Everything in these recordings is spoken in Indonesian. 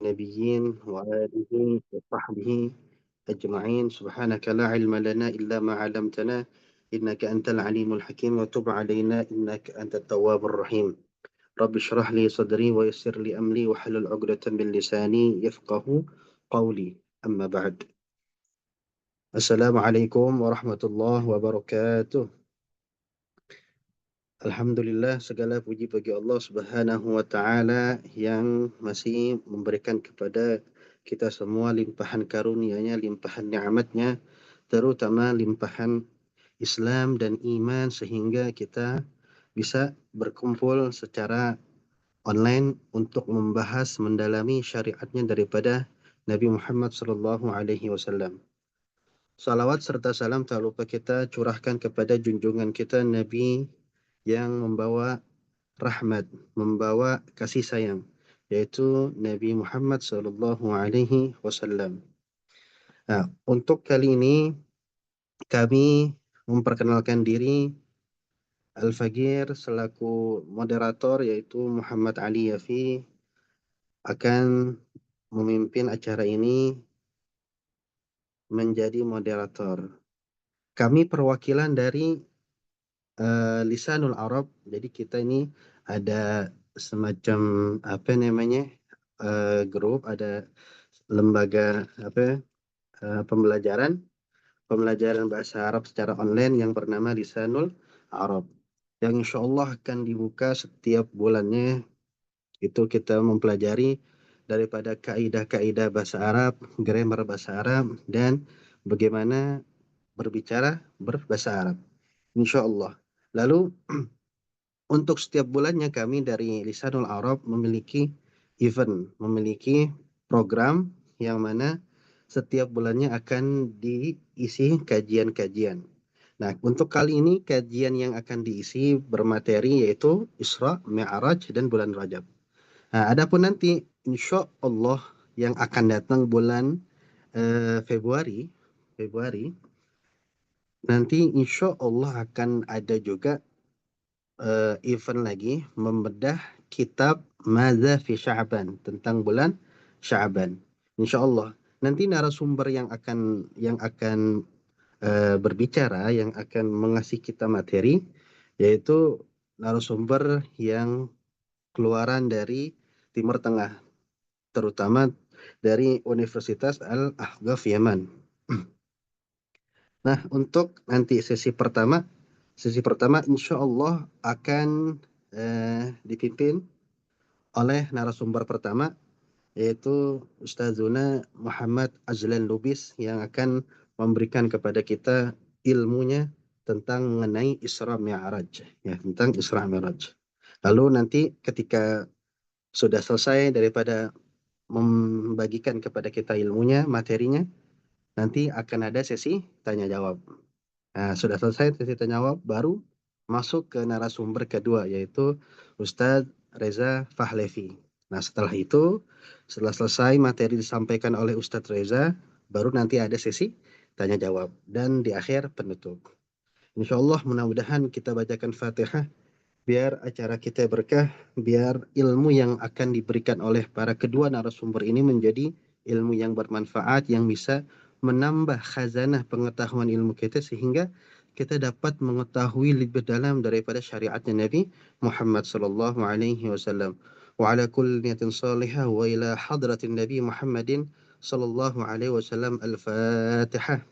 نبيين وآله وصحبه أجمعين. سبحانك لا علم لنا إلا ما علمتنا إنك أنت العليم الحكيم، وتب علينا إنك أنت التواب الرحيم. رب اشرح لي صدري ويسر لي أمري واحلل عقدة من لساني يفقه قولي. أما بعد، السلام عليكم ورحمة الله وبركاته. Alhamdulillah, segala puji bagi Allah Subhanahu wa Ta'ala yang masih memberikan kepada kita semua limpahan karunia-Nya, limpahan nikmat-Nya, terutama limpahan Islam dan iman, sehingga kita bisa berkumpul secara online untuk membahas mendalami syariatnya daripada Nabi Muhammad sallallahu alaihi wasallam. Salawat serta salam tak lupa kita curahkan kepada junjungan kita Nabi yang membawa rahmat, membawa kasih sayang, yaitu Nabi Muhammad sallallahu alaihi wasallam. Nah, untuk kali ini kami memperkenalkan diri, Al-Fagir selaku moderator, yaitu Muhammad Ali Yafi akan memimpin acara ini menjadi moderator. Kami perwakilan dari Lisanul Arab. Jadi kita ini ada semacam apa namanya, grup, ada lembaga apa, pembelajaran pembelajaran bahasa Arab secara online yang bernama Lisanul Arab, yang insya Allah akan dibuka setiap bulannya. Itu kita mempelajari daripada kaidah-kaidah bahasa Arab, grammar bahasa Arab, dan bagaimana berbicara berbahasa Arab, insya Allah. Lalu untuk setiap bulannya kami dari Lisanul Arab memiliki event, memiliki program yang mana setiap bulannya akan diisi kajian-kajian. Nah, untuk kali ini kajian yang akan diisi bermateri yaitu Isra, Mi'raj, dan bulan Rajab. Nah, adapun nanti insya Allah yang akan datang bulan Februari, Februari nanti insya Allah akan ada juga event lagi membedah kitab Madza fi Sya'ban, tentang bulan Sya'ban. Insya Allah nanti narasumber yang akan berbicara, yang akan mengasih kita materi, yaitu narasumber yang keluaran dari Timur Tengah, terutama dari Universitas Al-Ahqaf Yaman. Nah, untuk nanti sesi pertama insya Allah akan dipimpin oleh narasumber pertama, yaitu Ustazuna Muhammad Azlan Lubis, yang akan memberikan kepada kita ilmunya tentang mengenai Isra Mi'raj, ya, tentang Isra Mi'raj. Lalu nanti ketika sudah selesai daripada membagikan kepada kita ilmunya, materinya, nanti akan ada sesi tanya jawab. Nah, sudah selesai sesi tanya jawab, baru masuk ke narasumber kedua, yaitu Ustadz Reza Fahlevi. Nah, setelah selesai materi disampaikan oleh Ustadz Reza, baru nanti ada sesi tanya jawab. Dan di akhir penutup. Insya Allah mudah-mudahan kita bacakan Fatihah, biar acara kita berkah, biar ilmu yang akan diberikan oleh para kedua narasumber ini menjadi ilmu yang bermanfaat, yang bisa menambah khazanah pengetahuan ilmu kita, sehingga kita dapat mengetahui lebih dalam daripada syariatnya Nabi Muhammad sallallahu alaihi wasallam. Wa ala kulli niyatin salihah wa ila hadratin Nabi Muhammadin sallallahu alaihi wasallam. Al-Fatihah.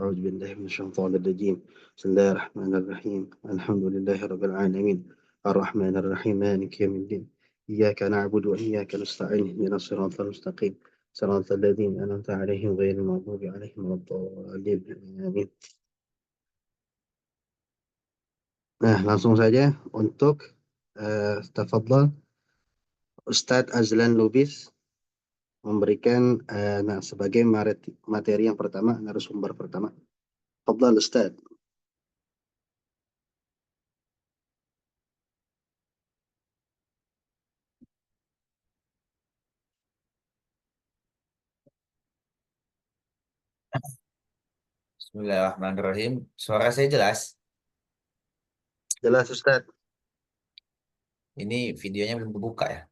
أعوذ بالله من الشيطان الرجيم. بسم الله الرحمن الرحيم. الحمد لله رب العالمين الرحمن الرحيم مالك يوم الدين. إياك نعبد وإياك نستعين اهدنا الصراط المستقيم صراط الذين أنعمت عليهم غير المغضوب عليهم ولا الضالين آمين. Nah, langsung saja untuk tafadhal Ustadz Azlan Lubis memberikan sebagai materi yang pertama, narasumber pertama. Tafadhal Ustadz. Bismillahirrahmanirrahim. Suara saya jelas. Jelas Ustadz. Ini videonya belum kebuka ya.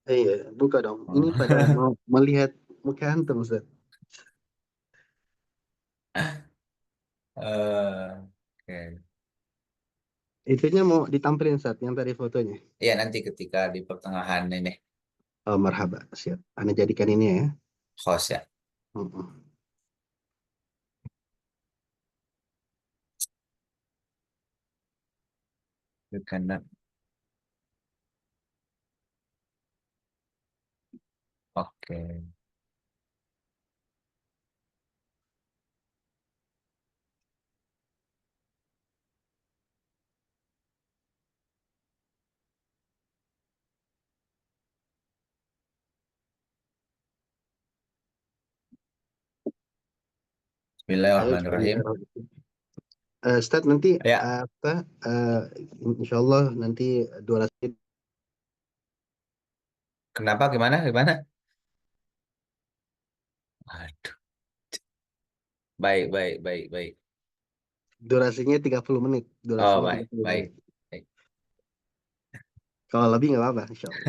Iya, buka dong. Ini Oh. pada mau melihat muka antum, Ustaz. Oke. Itunya mau ditampilin saat yang tadi fotonya. Iya, nanti ketika di pertengahan ini Oh, marhaba, siap. Anda jadikan ini ya. host ya. Mm-mm. Karena oke. Ayo, Bismillahirrahmanirrahim. bismillahirrahmanirrahim. Ustaz, nanti Ya, apa? Insya Allah nanti durasi kenapa gimana gimana? Aduh, baik baik baik baik. durasinya 30 menit. Oh, Durasinya tiga baik puluh baik. menit. Baik. Kalau lebih nggak apa-apa, insya Allah.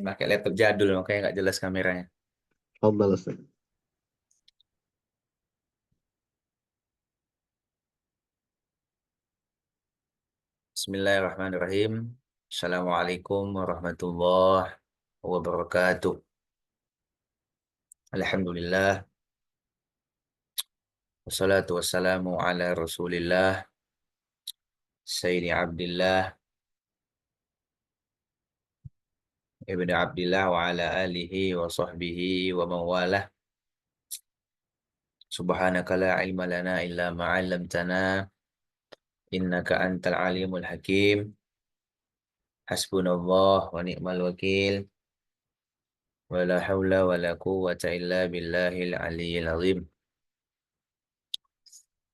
Pakai laptop jadul makanya nggak jelas kameranya. Fadal, Ustaz. Bismillahirrahmanirrahim. Assalamualaikum warahmatullahi wabarakatuh. Alhamdulillah. Wassalatu wassalamu ala Rasulillah. Sayyidi Abdillah ibni Abdillah wa ala alihi wa sahbihi wa mawalah. Subhanaka la ilma lana illa ma 'allamtana innaka antal alimul hakim. Hasbunallah wa ni'mal wakil. Wa la haula wa la quwwata illa billahil aliyyil azim.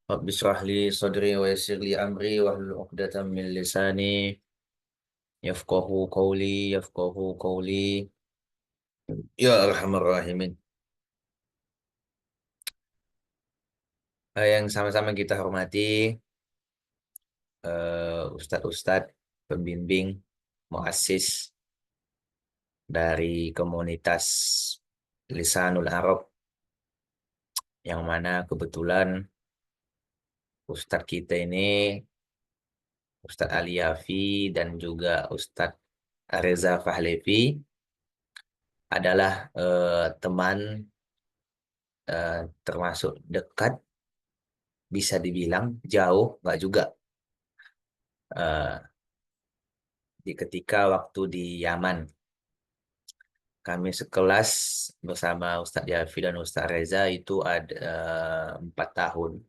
Rabbi shrah li sadri wa yassir li amri wa hlul 'uqdatam min lisani yafqahu qawli. Ya arhamar rahimin. Yang sama-sama kita hormati ustadz-ustadz pembimbing muassis dari komunitas Lisanul Arab, yang mana kebetulan ustadz kita ini Ustadz Ali Yafi dan juga Ustadz Reza Fahlevi adalah teman, termasuk dekat, bisa dibilang jauh nggak juga, eh, di ketika waktu di Yaman. Kami sekelas bersama Ustadz Yafi dan Ustadz Reza itu ada 4 tahun,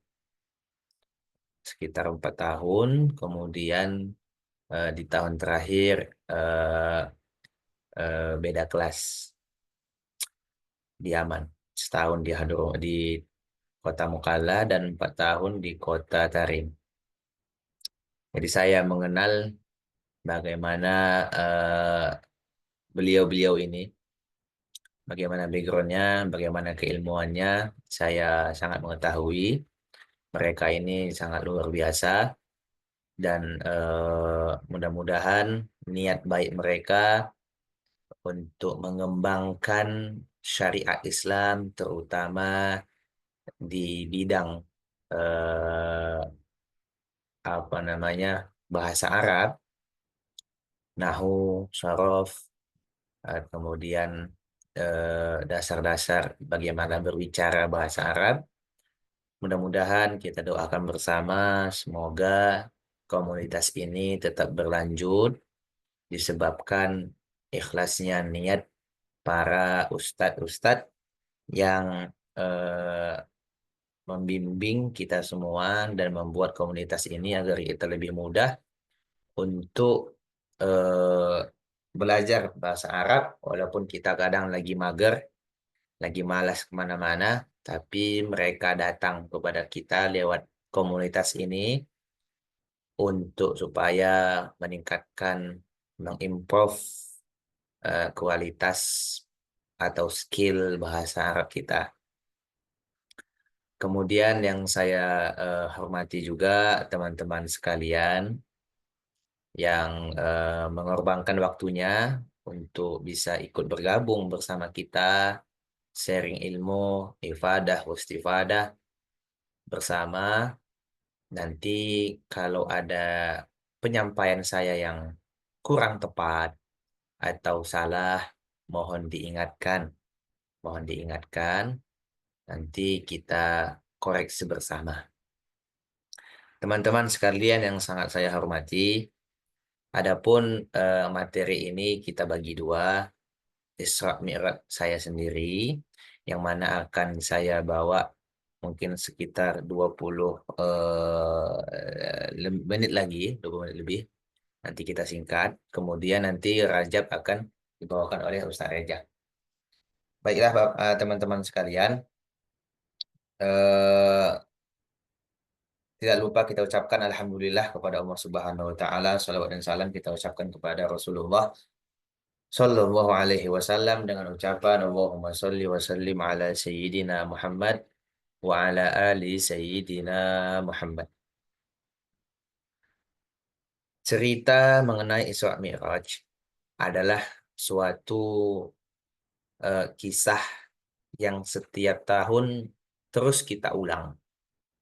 sekitar 4 tahun. Kemudian di tahun terakhir eh, beda kelas di Yaman. Setahun di kota Mukalla dan 4 tahun di kota Tarim. Jadi saya mengenal bagaimana beliau-beliau ini, bagaimana backgroundnya, bagaimana keilmuannya. Saya sangat mengetahui mereka ini sangat luar biasa, dan mudah-mudahan niat baik mereka untuk mengembangkan syariat Islam, terutama di bidang eh, apa namanya, bahasa Arab, nahu, sorof, kemudian dasar-dasar bagaimana berbicara bahasa Arab. Mudah-mudahan kita doakan bersama, semoga komunitas ini tetap berlanjut disebabkan ikhlasnya niat para ustadz-ustadz yang eh, membimbing kita semua dan membuat komunitas ini agar kita lebih mudah untuk eh, belajar bahasa Arab, walaupun kita kadang lagi mager, lagi malas kemana-mana, tapi mereka datang kepada kita lewat komunitas ini untuk supaya meningkatkan, mengimprove kualitas atau skill bahasa Arab kita. Kemudian yang saya hormati juga teman-teman sekalian, yang mengorbankan waktunya untuk bisa ikut bergabung bersama kita, sharing ilmu, ifadah, istifadah bersama. Nanti kalau ada penyampaian saya yang kurang tepat atau salah, mohon diingatkan, mohon diingatkan. Nanti kita koreksi bersama. Teman-teman sekalian yang sangat saya hormati, adapun materi ini kita bagi dua, Isra Mi'raj saya sendiri, yang mana akan saya bawa mungkin sekitar 20 menit lagi, 20 menit lebih. Nanti kita singkat, kemudian nanti Rajab akan dibawakan oleh Ustaz Reja. Baiklah teman-teman sekalian, eh, tidak lupa kita ucapkan Alhamdulillah kepada Allah Subhanahu Wa Taala. Salawat dan salam kita ucapkan kepada Rasulullah Sallallahu Alaihi Wasallam dengan ucapan Allahumma salli wa sallim ala Sayyidina Muhammad wa ala ali Sayyidina Muhammad. Cerita mengenai Isra Mi'raj adalah suatu kisah yang setiap tahun terus kita ulang.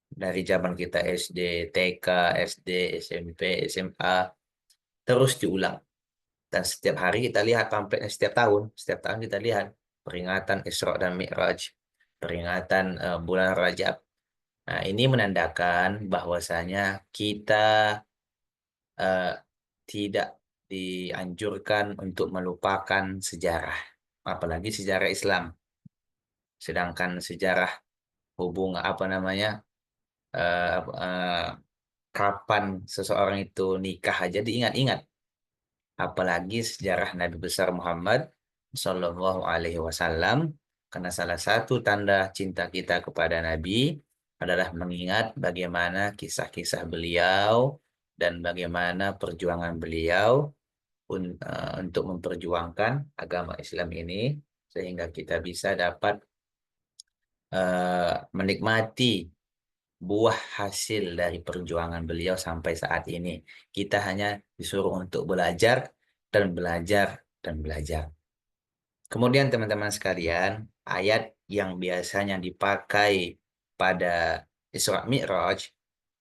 Dari zaman kita SD, TK, SD, SMP, SMA, terus diulang. Dan setiap hari kita lihat pamfletnya setiap tahun kita lihat peringatan Isra dan Mi'raj, peringatan bulan Rajab. Nah, ini menandakan bahwasanya kita eh, tidak dianjurkan untuk melupakan sejarah, apalagi sejarah Islam. Sedangkan sejarah hubung apa namanya kapan seseorang itu nikah aja diingat-ingat, apalagi sejarah Nabi besar Muhammad Shallallahu Alaihi Wasallam, karena salah satu tanda cinta kita kepada Nabi adalah mengingat bagaimana kisah-kisah beliau dan bagaimana perjuangan beliau untuk memperjuangkan agama Islam ini, sehingga kita bisa dapat menikmati buah hasil dari perjuangan beliau sampai saat ini. Kita hanya disuruh untuk belajar dan belajar dan belajar. Kemudian teman-teman sekalian, ayat yang biasanya dipakai pada Isra Mi'raj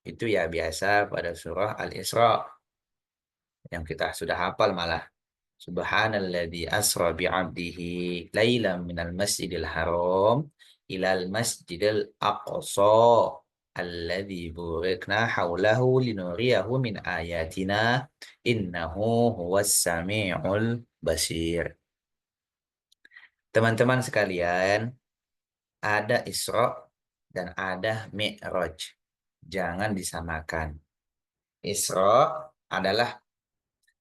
itu ya biasa pada surah Al-Isra yang kita sudah hafal malah. Subhanalladzi asra bi'abdihi lailam minal masjidil haram ilal masjidil aqsa alladzi burikna haulahu linuriyahu min ayatina innahu huwas samiul basir. Teman-teman sekalian, ada Isra dan ada Mi'raj. Jangan disamakan. Isra adalah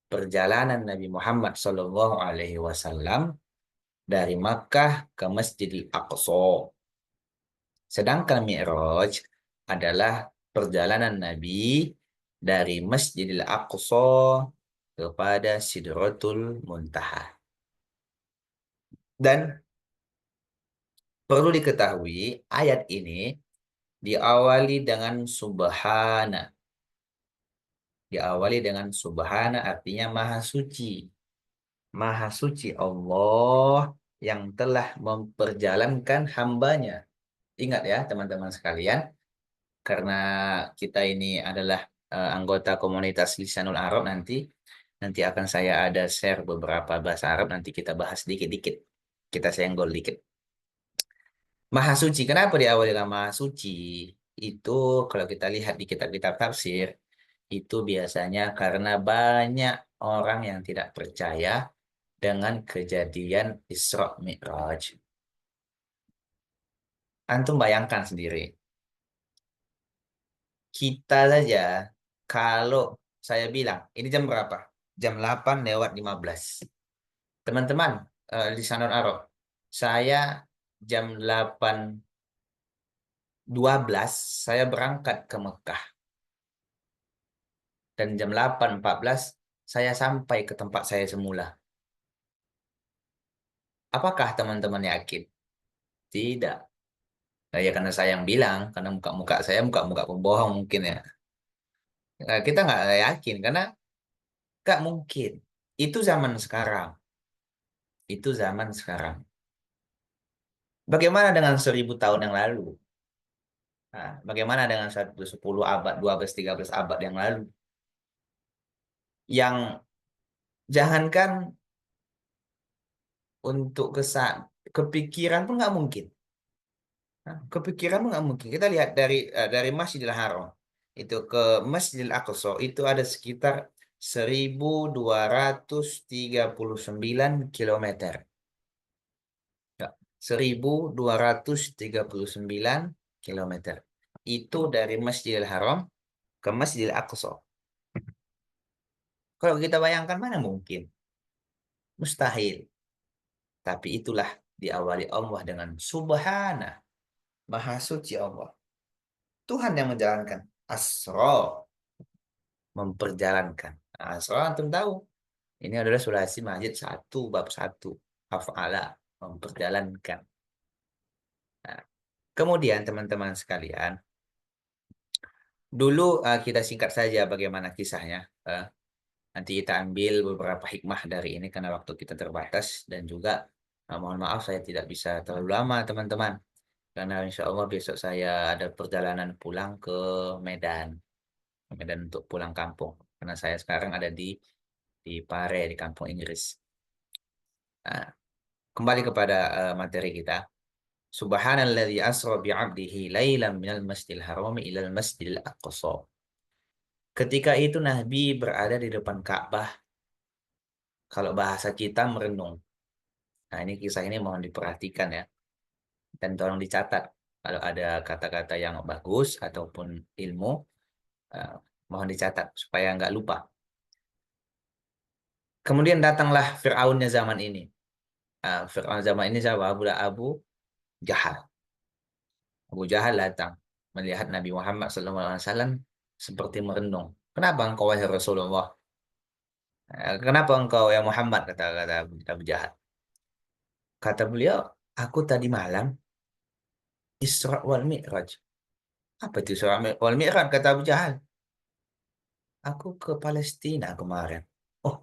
perjalanan Nabi Muhammad SAW dari Makkah ke Masjidil Aqsa. Sedangkan Mi'raj adalah perjalanan Nabi dari Masjidil Aqsa kepada Sidratul Muntaha. Dan perlu diketahui, ayat ini diawali dengan subhana. Diawali dengan subhana artinya maha suci. Maha suci Allah yang telah memperjalankan hambanya. Ingat ya teman-teman sekalian, karena kita ini adalah anggota komunitas Lisanul Arab nanti akan saya ada share beberapa bahasa Arab, nanti kita bahas dikit-dikit. Kita senggol dikit. Maha suci, kenapa diawali dengan maha suci? Itu kalau kita lihat di kitab-kitab tafsir, itu biasanya karena banyak orang yang tidak percaya dengan kejadian Isra Mi'raj. Antum bayangkan sendiri, kita saja kalau saya bilang, ini jam berapa? Jam 8:15. Teman-teman di Sanur Arab, saya jam 8:12 saya berangkat ke Mekah. Dan jam 8:14 saya sampai ke tempat saya semula. Apakah teman-teman yakin? Tidak. Nah, ya karena saya yang bilang, karena muka-muka saya muka-muka pembohong mungkin ya. Nah, kita nggak yakin karena Gak mungkin. Itu zaman sekarang. Itu zaman sekarang. Bagaimana dengan 1000 tahun yang lalu? Nah, bagaimana dengan 10 abad, 12, 13 abad yang lalu? Yang jangankan untuk kepikiran pun nggak mungkin. Nah, kepikiran pun nggak mungkin. Kita lihat dari Masjidil Haram itu ke Masjidil Aqsa itu ada sekitar 1239 kilometer. Ya, 1239 kilometer. Itu dari Masjidil Haram ke Masjidil Aqsa. Kalau kita bayangkan mana mungkin? Mustahil. Tapi itulah diawali Allah dengan Subhana, Maha Suci Allah. Tuhan yang menjalankan. Asra, memperjalankan. Nah, Asra antum tahu. Ini adalah sulasi majid 1 bab 1. Af'ala, memperjalankan. Nah, kemudian teman-teman sekalian, dulu kita singkat saja bagaimana kisahnya. Nanti kita ambil beberapa hikmah dari ini karena waktu kita terbatas dan juga mohon maaf saya tidak bisa terlalu lama teman-teman. Karena insya Allah besok saya ada perjalanan pulang ke Medan. Medan untuk pulang kampung. Karena saya sekarang ada di Pare, di kampung Inggris. Nah, kembali kepada materi kita. Subhanalladzi asra bi'abdihi lailan minal masjidil harami ilal masjidil aqsa. Ketika itu Nabi berada di depan Ka'bah. Kalau bahasa kita merenung. Nah, ini kisah ini mohon diperhatikan ya. Dan tolong dicatat. Kalau ada kata-kata yang bagus ataupun ilmu, eh, mohon dicatat supaya nggak lupa. Kemudian datanglah Fir'aunnya zaman ini. Fir'aun zaman ini siapa? Abu Jahal. Abu Jahal datang melihat Nabi Muhammad SAW seperti merenung. Kenapa engkau wahai Rasulullah? Kenapa engkau ya Muhammad? Kata Abu Jahal. Kata beliau, aku tadi malam Isra wal Mi'raj. Apa itu Isra wal Mi'raj? Kata Abu Jahal. Aku ke Palestina kemarin. Oh,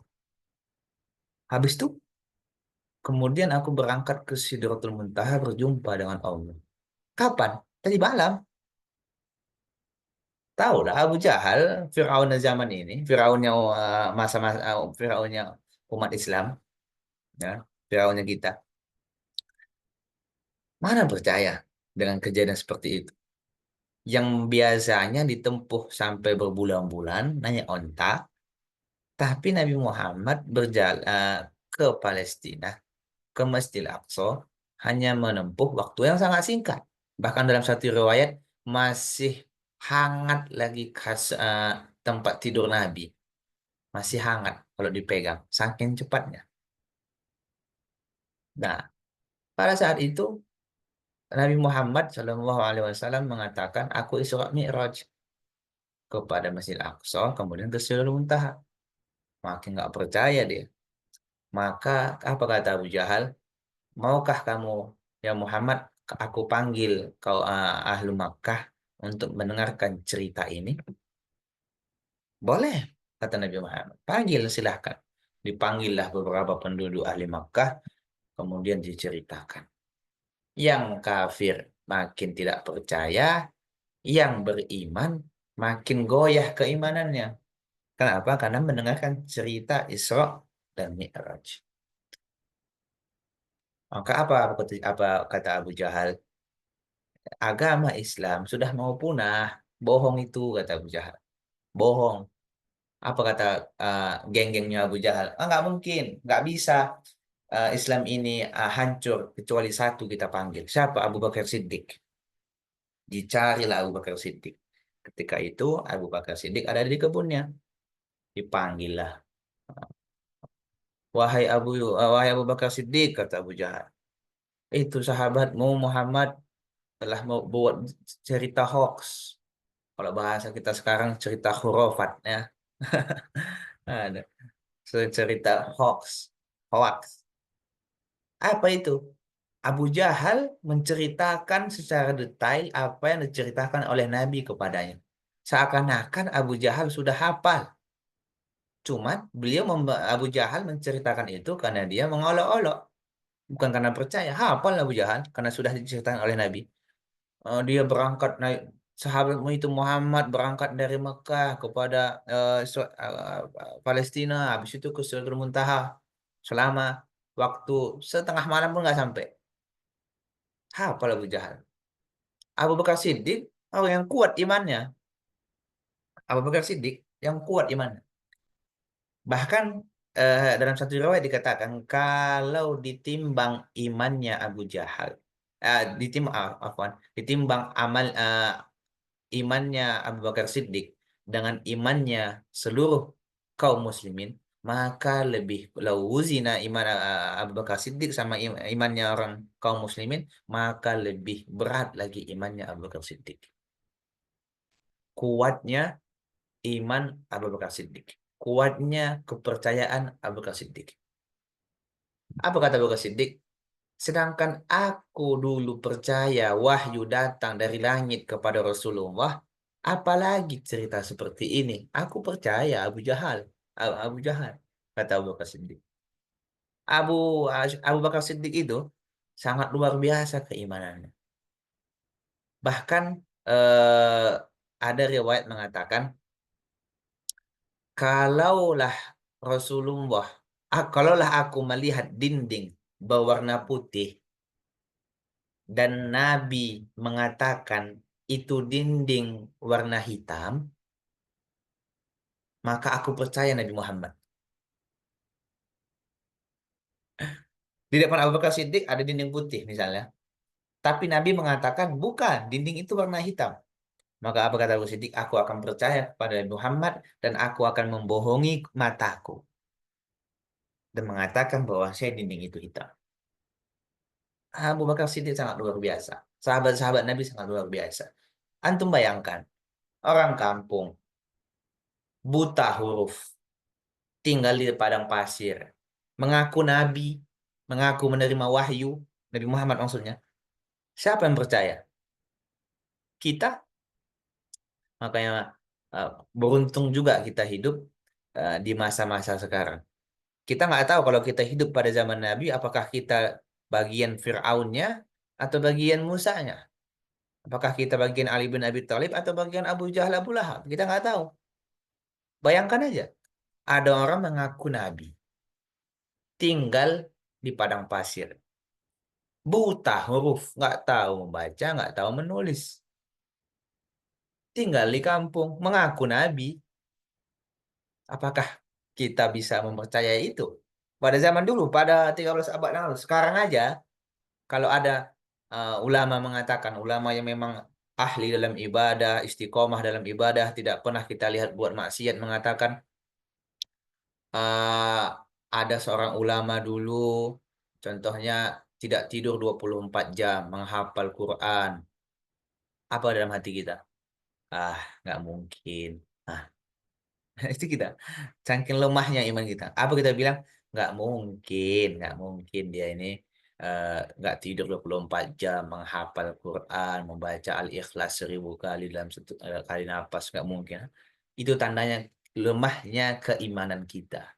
habis itu kemudian aku berangkat ke Sidratul Muntaha berjumpa dengan Allah. Kapan? Tadi malam. Tahu lah Abu Jahal, Fir'aun zaman ini, Fir'aunnya masa-masa Fir'aunnya umat Islam, ya, Fir'aunnya kita. Mana percaya dengan kejadian seperti itu? Yang biasanya ditempuh sampai berbulan-bulan, nanya onta, tapi Nabi Muhammad berjalan ke Palestina, ke Masjidil Aqsa, hanya menempuh waktu yang sangat singkat. Bahkan dalam satu riwayat masih hangat lagi tempat tidur Nabi. Masih hangat kalau dipegang, saking cepatnya. Nah, pada saat itu Nabi Muhammad SAW mengatakan, aku Isra Mi'raj kepada Masjid Aqsa, kemudian ke Sidratul Muntaha. Makin nggak percaya dia. Maka apa kata Abu Jahal? Maukah kamu, ya Muhammad, aku panggil kau ahlu Makkah untuk mendengarkan cerita ini? Boleh, kata Nabi Muhammad. Panggil silahkan. Dipanggillah beberapa penduduk ahli Makkah, kemudian diceritakan. Yang kafir makin tidak percaya, yang beriman makin goyah keimanannya. Kenapa? Karena mendengarkan cerita Isra dan Mi'raj. Maka apa kata Abu Jahal? Agama Islam sudah mau punah. Bohong itu, kata Abu Jahal. Bohong. Apa kata geng-gengnya Abu Jahal? Nggak mungkin, nggak bisa. Islam ini hancur kecuali satu kita panggil. Siapa? Abu Bakar Siddiq. Dicarilah Abu Bakar Siddiq. Ketika itu Abu Bakar Siddiq ada di kebunnya. Dipanggil lah. Wahai Abu Bakar Siddiq, kata Abu Jahal. Itu sahabatmu Muhammad telah membuat cerita hoax. Kalau bahasa kita sekarang cerita khurafat ya. Ada cerita hoax. Apa itu? Abu Jahal menceritakan secara detail apa yang diceritakan oleh Nabi kepadanya. Seakan-akan Abu Jahal sudah hafal. Cuman beliau Abu Jahal menceritakan itu karena dia mengolok-olok, bukan karena percaya. Hafal Abu Jahal karena sudah diceritakan oleh Nabi. Dia berangkat naik sahabatmu itu Muhammad berangkat dari Mekah kepada Palestina, habis itu ke Sidratul Muntaha selama waktu setengah malam pun nggak sampai. Hafal Abu Jahal. Abu Bakar Siddiq orang yang kuat imannya. Abu Bakar Siddiq yang kuat imannya. Bahkan dalam satu riwayat dikatakan kalau ditimbang imannya Abu Jahal, ditimbang afwan, ditimbang imannya Abu Bakar Siddiq dengan imannya seluruh kaum muslimin, maka lebih lauzina iman Abu Bakar Siddiq sama imannya orang kaum muslimin, maka lebih berat lagi imannya Abu Bakar Siddiq. Kuatnya iman Abu Bakar Siddiq. Kuatnya kepercayaan Abu Bakar Siddiq. Apa kata Abu Bakar Siddiq? Sedangkan aku dulu percaya wahyu datang dari langit kepada Rasulullah, apalagi cerita seperti ini. Aku percaya Abu Jahal. Abu Jahal, kata Abu Bakar Siddiq. Abu Abu Bakar Siddiq itu sangat luar biasa keimanannya. Bahkan eh, ada riwayat mengatakan kalaulah Rasulullah, kalaulah aku melihat dinding berwarna putih dan Nabi mengatakan itu dinding warna hitam, maka aku percaya Nabi Muhammad. Di depan Abu Bakar Siddiq ada dinding putih misalnya, tapi Nabi mengatakan bukan, dinding itu warna hitam. Maka apa kata Abu Siddiq? Aku akan percaya kepada Nabi Muhammad dan aku akan membohongi mataku dan mengatakan bahwa saya dinding itu hitam. Abu Bakar Siddiq sangat luar biasa. Sahabat-sahabat Nabi sangat luar biasa. Antum bayangkan, orang kampung, buta huruf, tinggal di padang pasir, mengaku Nabi, mengaku menerima wahyu, Nabi Muhammad maksudnya. Siapa yang percaya? Kita. Makanya eh, beruntung juga kita hidup di masa-masa sekarang. Kita nggak tahu kalau kita hidup pada zaman Nabi, apakah kita bagian Fir'aunnya atau bagian Musanya. Apakah kita bagian Ali bin Abi Thalib atau bagian Abu Jahal Abu Lahab? Kita nggak tahu. Bayangkan aja, ada orang mengaku Nabi, tinggal di padang pasir, buta huruf, nggak tahu membaca, nggak tahu menulis, tinggal di kampung, mengaku Nabi. Apakah kita bisa mempercayai itu? Pada zaman dulu, pada 13 abad yang lalu, sekarang aja, kalau ada ulama mengatakan, ulama yang memang ahli dalam ibadah, istiqomah dalam ibadah, tidak pernah kita lihat buat maksiat, mengatakan, eh, ada seorang ulama dulu, contohnya tidak tidur 24 jam, menghafal Quran. Apa dalam hati kita? Ah, nggak mungkin. Ah, itu kita. Saking lemahnya iman kita. Apa kita bilang? Nggak mungkin dia ini eh, nggak tidur 24 jam, menghafal Quran, membaca Al-Ikhlas 1000 kali dalam satu kali nafas, nggak mungkin. Itu tandanya lemahnya keimanan kita.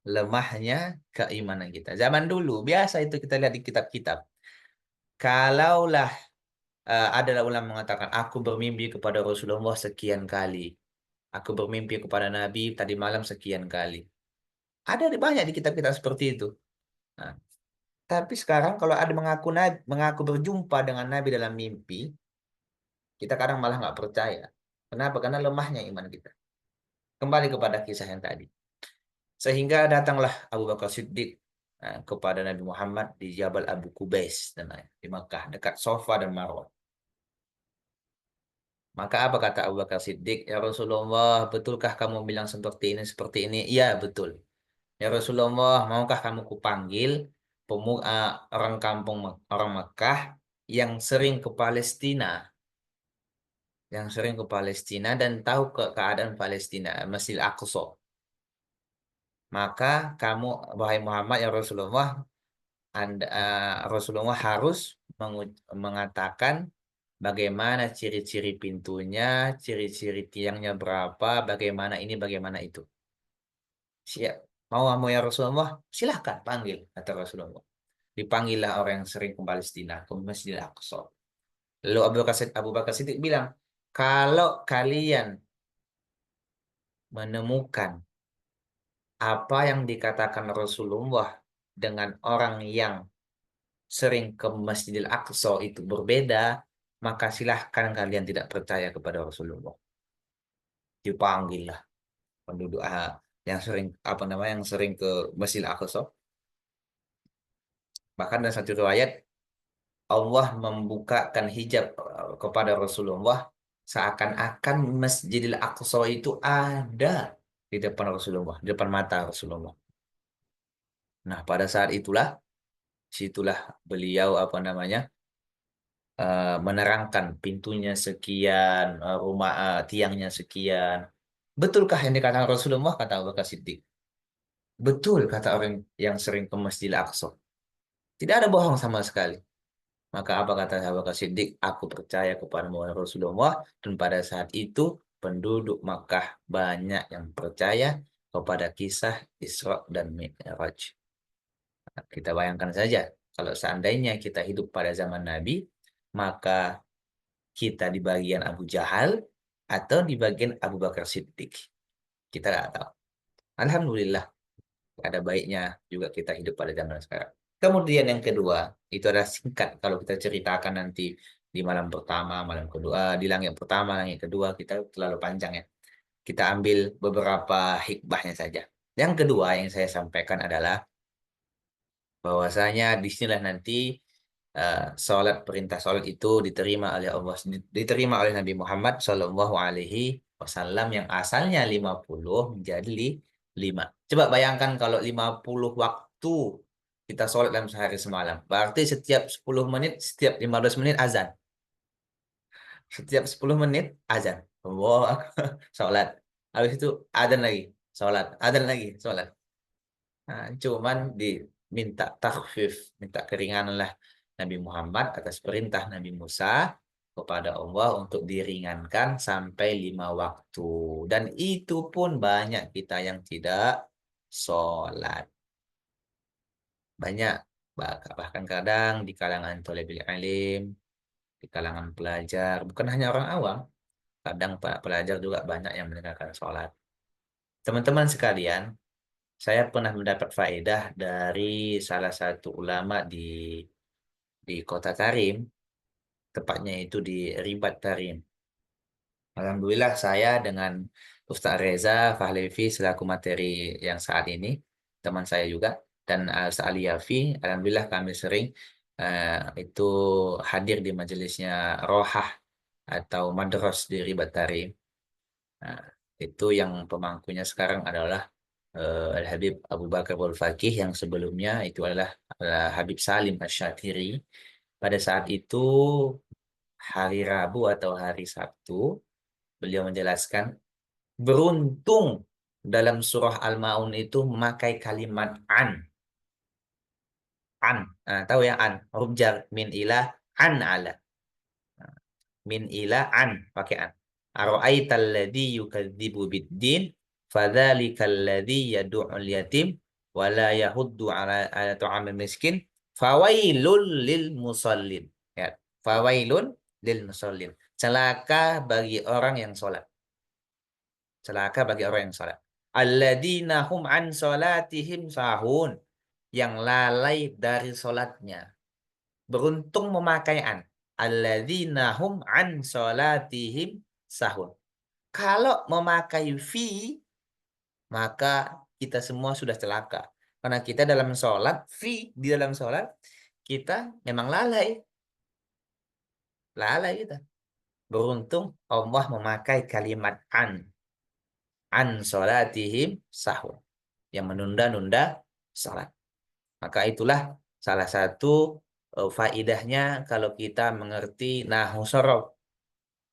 Lemahnya keimanan kita. Zaman dulu, biasa itu kita lihat di kitab-kitab. Kalaulah adalah ulama mengatakan, aku bermimpi kepada Rasulullah sekian kali. Aku bermimpi kepada Nabi tadi malam sekian kali. Ada banyak di kitab-kitab seperti itu. Nah, tapi sekarang kalau ada mengaku berjumpa dengan Nabi dalam mimpi, kita kadang malah nggak percaya. Kenapa? Karena lemahnya iman kita. Kembali kepada kisah yang tadi. Sehingga datanglah Abu Bakar Siddiq kepada Nabi Muhammad di Jabal Abu Kubais namanya, di Makkah, dekat Safa dan Marwah. Maka apa kata Abu Bakar Siddiq? Ya Rasulullah, betulkah kamu bilang seperti ini, seperti ini? Iya, betul. Ya Rasulullah, maukah kamu kupanggil orang kampung orang Mekah yang sering ke Palestina, dan tahu keadaan Palestina, Masjid Aqsa. Maka kamu, wahai Muhammad, ya Rasulullah, Rasulullah harus mengatakan bagaimana ciri-ciri pintunya, ciri-ciri tiangnya berapa, bagaimana ini, bagaimana itu. Siap. Mau ya Rasulullah? Silahkan panggil, kata Rasulullah. Dipanggillah orang yang sering ke Palestina, ke Masjidil Aqsa. Lalu Abu Bakar Siddiq bilang, kalau kalian menemukan apa yang dikatakan Rasulullah dengan orang yang sering ke Masjidil Aqsa itu berbeda, maka silahkan kalian tidak percaya kepada Rasulullah. Dipanggil lah penduduk yang sering apa namanya yang sering ke Masjidil Aqsa. Bahkan dalam satu riwayat Allah membukakan hijab kepada Rasulullah seakan-akan Masjidil Aqsa itu ada di depan Rasulullah, di depan mata Rasulullah. Nah, pada saat itulah, situlah beliau apa namanya menerangkan pintunya sekian, tiangnya sekian. Betulkah yang dikatakan Rasulullah? Kata Abu Bakar Siddiq. Betul kata orang yang sering ke Masjidil Aqsa. Tidak ada bohong sama sekali. Maka apa kata Abu Bakar Siddiq? Aku percaya kepada Muhammad Rasulullah dan pada saat itu penduduk Makkah banyak yang percaya kepada kisah Isra dan Mi'raj. Kita bayangkan saja kalau seandainya kita hidup pada zaman Nabi, maka kita di bagian Abu Jahal atau di bagian Abu Bakar Siddiq. Kita nggak tahu. Alhamdulillah ada baiknya juga kita hidup pada zaman sekarang. Kemudian yang kedua, itu adalah singkat kalau kita ceritakan nanti di malam pertama, malam kedua, di langit pertama, langit kedua, kita terlalu panjang ya. Kita ambil beberapa hikmahnya saja. Yang kedua yang saya sampaikan adalah bahwasanya di sinilah nanti perintah sholat itu diterima oleh Allah, diterima oleh Nabi Muhammad Shallallahu Alaihi Wasallam yang asalnya 50 menjadi 5. Coba bayangkan kalau 50 waktu kita sholat dalam sehari semalam. Berarti setiap 10 menit, setiap 15 menit azan. Setiap 10 menit azan. Allah sholat. Habis itu azan lagi, sholat. Azan lagi, sholat. Nah, cuman diminta takhfif, minta keringanan lah Nabi Muhammad atas perintah Nabi Musa kepada Allah untuk diringankan sampai 5 waktu. Dan itu pun banyak kita yang tidak sholat. Banyak, bahkan kadang di kalangan thalabil alim, di kalangan pelajar, bukan hanya orang awam, kadang para pelajar juga banyak yang meninggalkan sholat. Teman-teman sekalian, saya pernah mendapat faedah dari salah satu ulama di Kota Tarim, tepatnya itu di Ribat Tarim. Alhamdulillah saya dengan Ustaz Reza Fahlevi selaku materi yang saat ini, teman saya juga, dan Ustaz Ali Yafi, Alhamdulillah kami sering itu hadir di majelisnya Rohah atau Madros di Ribat Tarim. Nah, itu yang pemangkunya sekarang adalah Al-Habib Abu Bakar Al-Fakih yang sebelumnya itu adalah Habib Salim Asyatiri. Pada saat itu hari Rabu atau hari Sabtu, beliau menjelaskan beruntung dalam surah Al-Maun itu memakai kalimat an. An. Nah, tahu ya an. Huruf jar min ilah an ala. Min ila an pakai an. Ara'aital ladzi yukadzibu biddin fadzalikal ladzi yad'ul yatim wa la yahuddu ala ta'amil miskin fawailul lil musallin. Ya, fawailun lil musallin. Celaka bagi orang yang sholat. Celaka bagi orang yang sholat. Alladzina hum an sholatihim sahun. Yang lalai dari sholatnya. Beruntung memakai an. Alladzina hum an sholatihim sahun. Kalau memakai fi, maka kita semua sudah celaka. Karena kita dalam sholat, di dalam sholat, kita memang lalai. Lalai kita. Beruntung Allah memakai kalimat an sholatihim sahun. Yang menunda-nunda sholat. Maka itulah salah satu faidahnya kalau kita mengerti nahu sorof.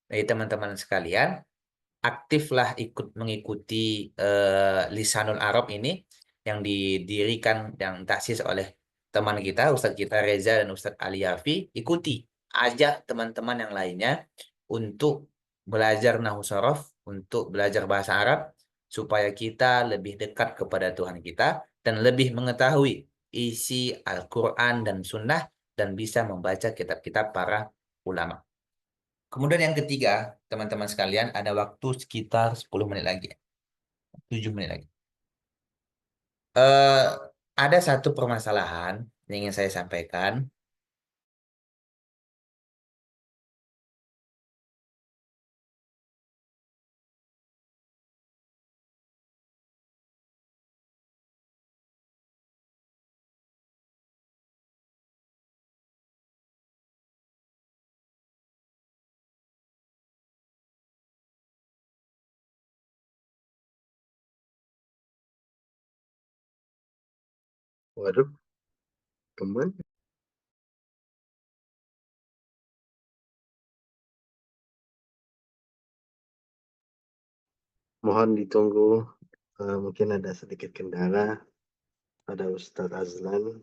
Jadi teman-teman sekalian, aktiflah ikut mengikuti Lisanul Arab ini yang didirikan, yang taksis oleh teman kita, Ustadz kita Reza dan Ustadz Ali Yafi. Ikuti, ajak teman-teman yang lainnya untuk belajar nahu sorof, untuk belajar bahasa Arab, supaya kita lebih dekat kepada Tuhan kita dan lebih mengetahui isi Al-Quran dan Sunnah dan bisa membaca kitab-kitab para ulama. Kemudian yang ketiga, teman-teman sekalian, ada waktu sekitar 10 menit lagi, 7 menit lagi. Eh, ada satu permasalahan yang ingin saya sampaikan. Waduh, kemana? Mohon ditunggu, mungkin ada sedikit kendala. Ada Ustadz Azlan.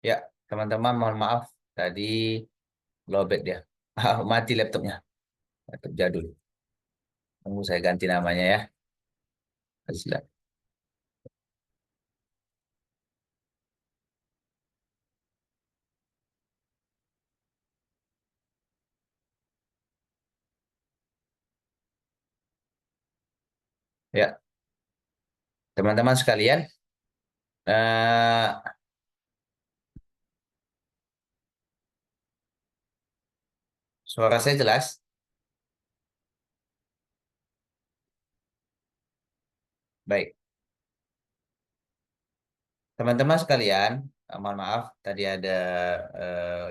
Ya, teman-teman, mohon maaf. Tadi lowbat dia. Mati laptopnya. Laptop jadul. Tunggu saya ganti namanya ya. Azlan. Ya, teman-teman sekalian, eh, suara saya jelas? Baik. Teman-teman sekalian, mohon maaf, tadi ada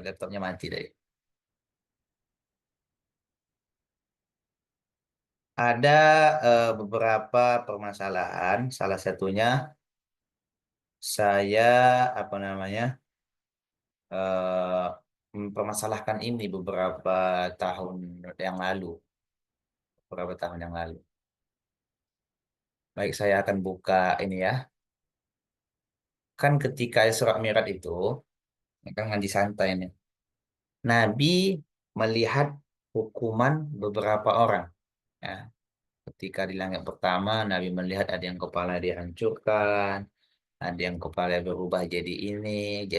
laptopnya mati tadi. Ada beberapa permasalahan, salah satunya saya apa namanya mempermasalahkan ini tahun yang lalu, beberapa tahun yang lalu. Baik, saya akan buka ini ya. Kan ketika Isra Mi'raj itu, ya kan ngaji santai ini. Nabi melihat hukuman beberapa orang. Ya, ketika di langit pertama, Nabi melihat ada yang kepala dihancurkan, ada yang kepala berubah jadi ini.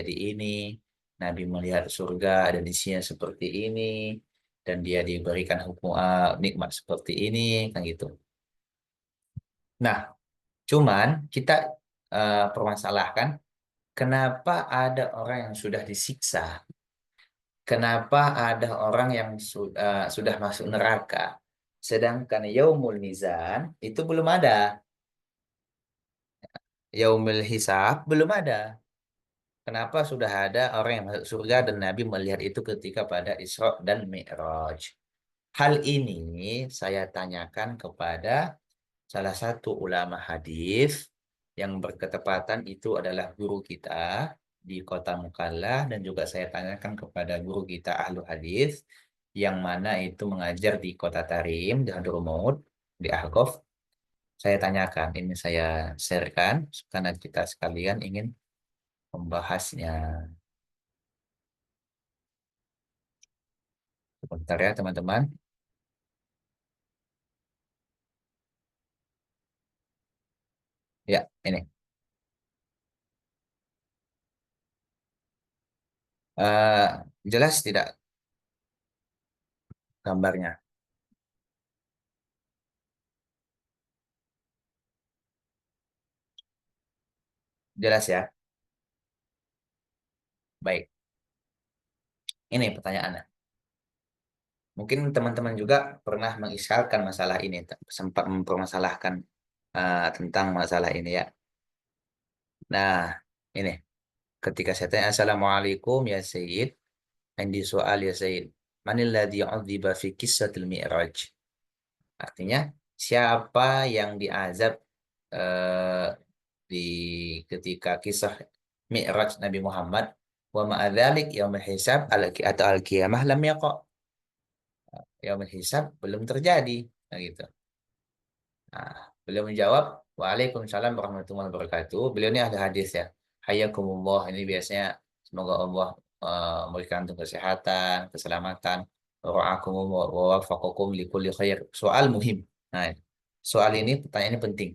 Nabi melihat surga dan isinya seperti ini, dan dia diberikan hukum nikmat seperti ini, kan gitu. Nah, cuman kita permasalahkan, kenapa ada orang yang sudah disiksa, kenapa ada orang yang sudah masuk neraka, sedangkan yaumul mizan itu belum ada, yaumul hisab belum ada. Kenapa sudah ada orang yang masuk surga dan Nabi melihat itu ketika pada Isra dan Mi'raj? Hal ini saya tanyakan kepada salah satu ulama hadis yang berketepatan itu adalah guru kita di kota Mukallah, dan juga saya tanyakan kepada guru kita ahlu hadis yang mana itu mengajar di kota Tarim di Hadramaut di Ahqaf. Saya tanyakan, ini saya sharekan karena kita sekalian ingin membahasnya. Sebentar ya teman-teman. Ya, ini. Eh, jelas tidak gambarnya? Jelas ya? Baik. Ini pertanyaannya. Mungkin teman-teman juga pernah mengisyaratkan masalah ini, sempat mempermasalahkan tentang masalah ini ya. Nah, ini ketika saya tanya Assalamualaikum ya Sayyid, indi soal ya Sayyid, manil ladzi 'udziba fi qissatil Mi'raj? Artinya siapa yang diazab eh, di ketika kisah Mi'raj Nabi Muhammad, wa ma'adzalik yaumul hisab atau al-qiyamah lam yaqa. Yaumul hisab belum terjadi. Nah, gitu. Nah, beliau menjawab, Waalaikumsalam warahmatullahi wabarakatuh. Beliau ini ahli hadis ya. Hayyakumullah. Ini biasanya semoga Allah memberikan untuk kesehatan, keselamatan. Warahkumullah wa wafaqakum li kulli khair. Soal muhim. Nah, soal ini pertanyaan ini penting.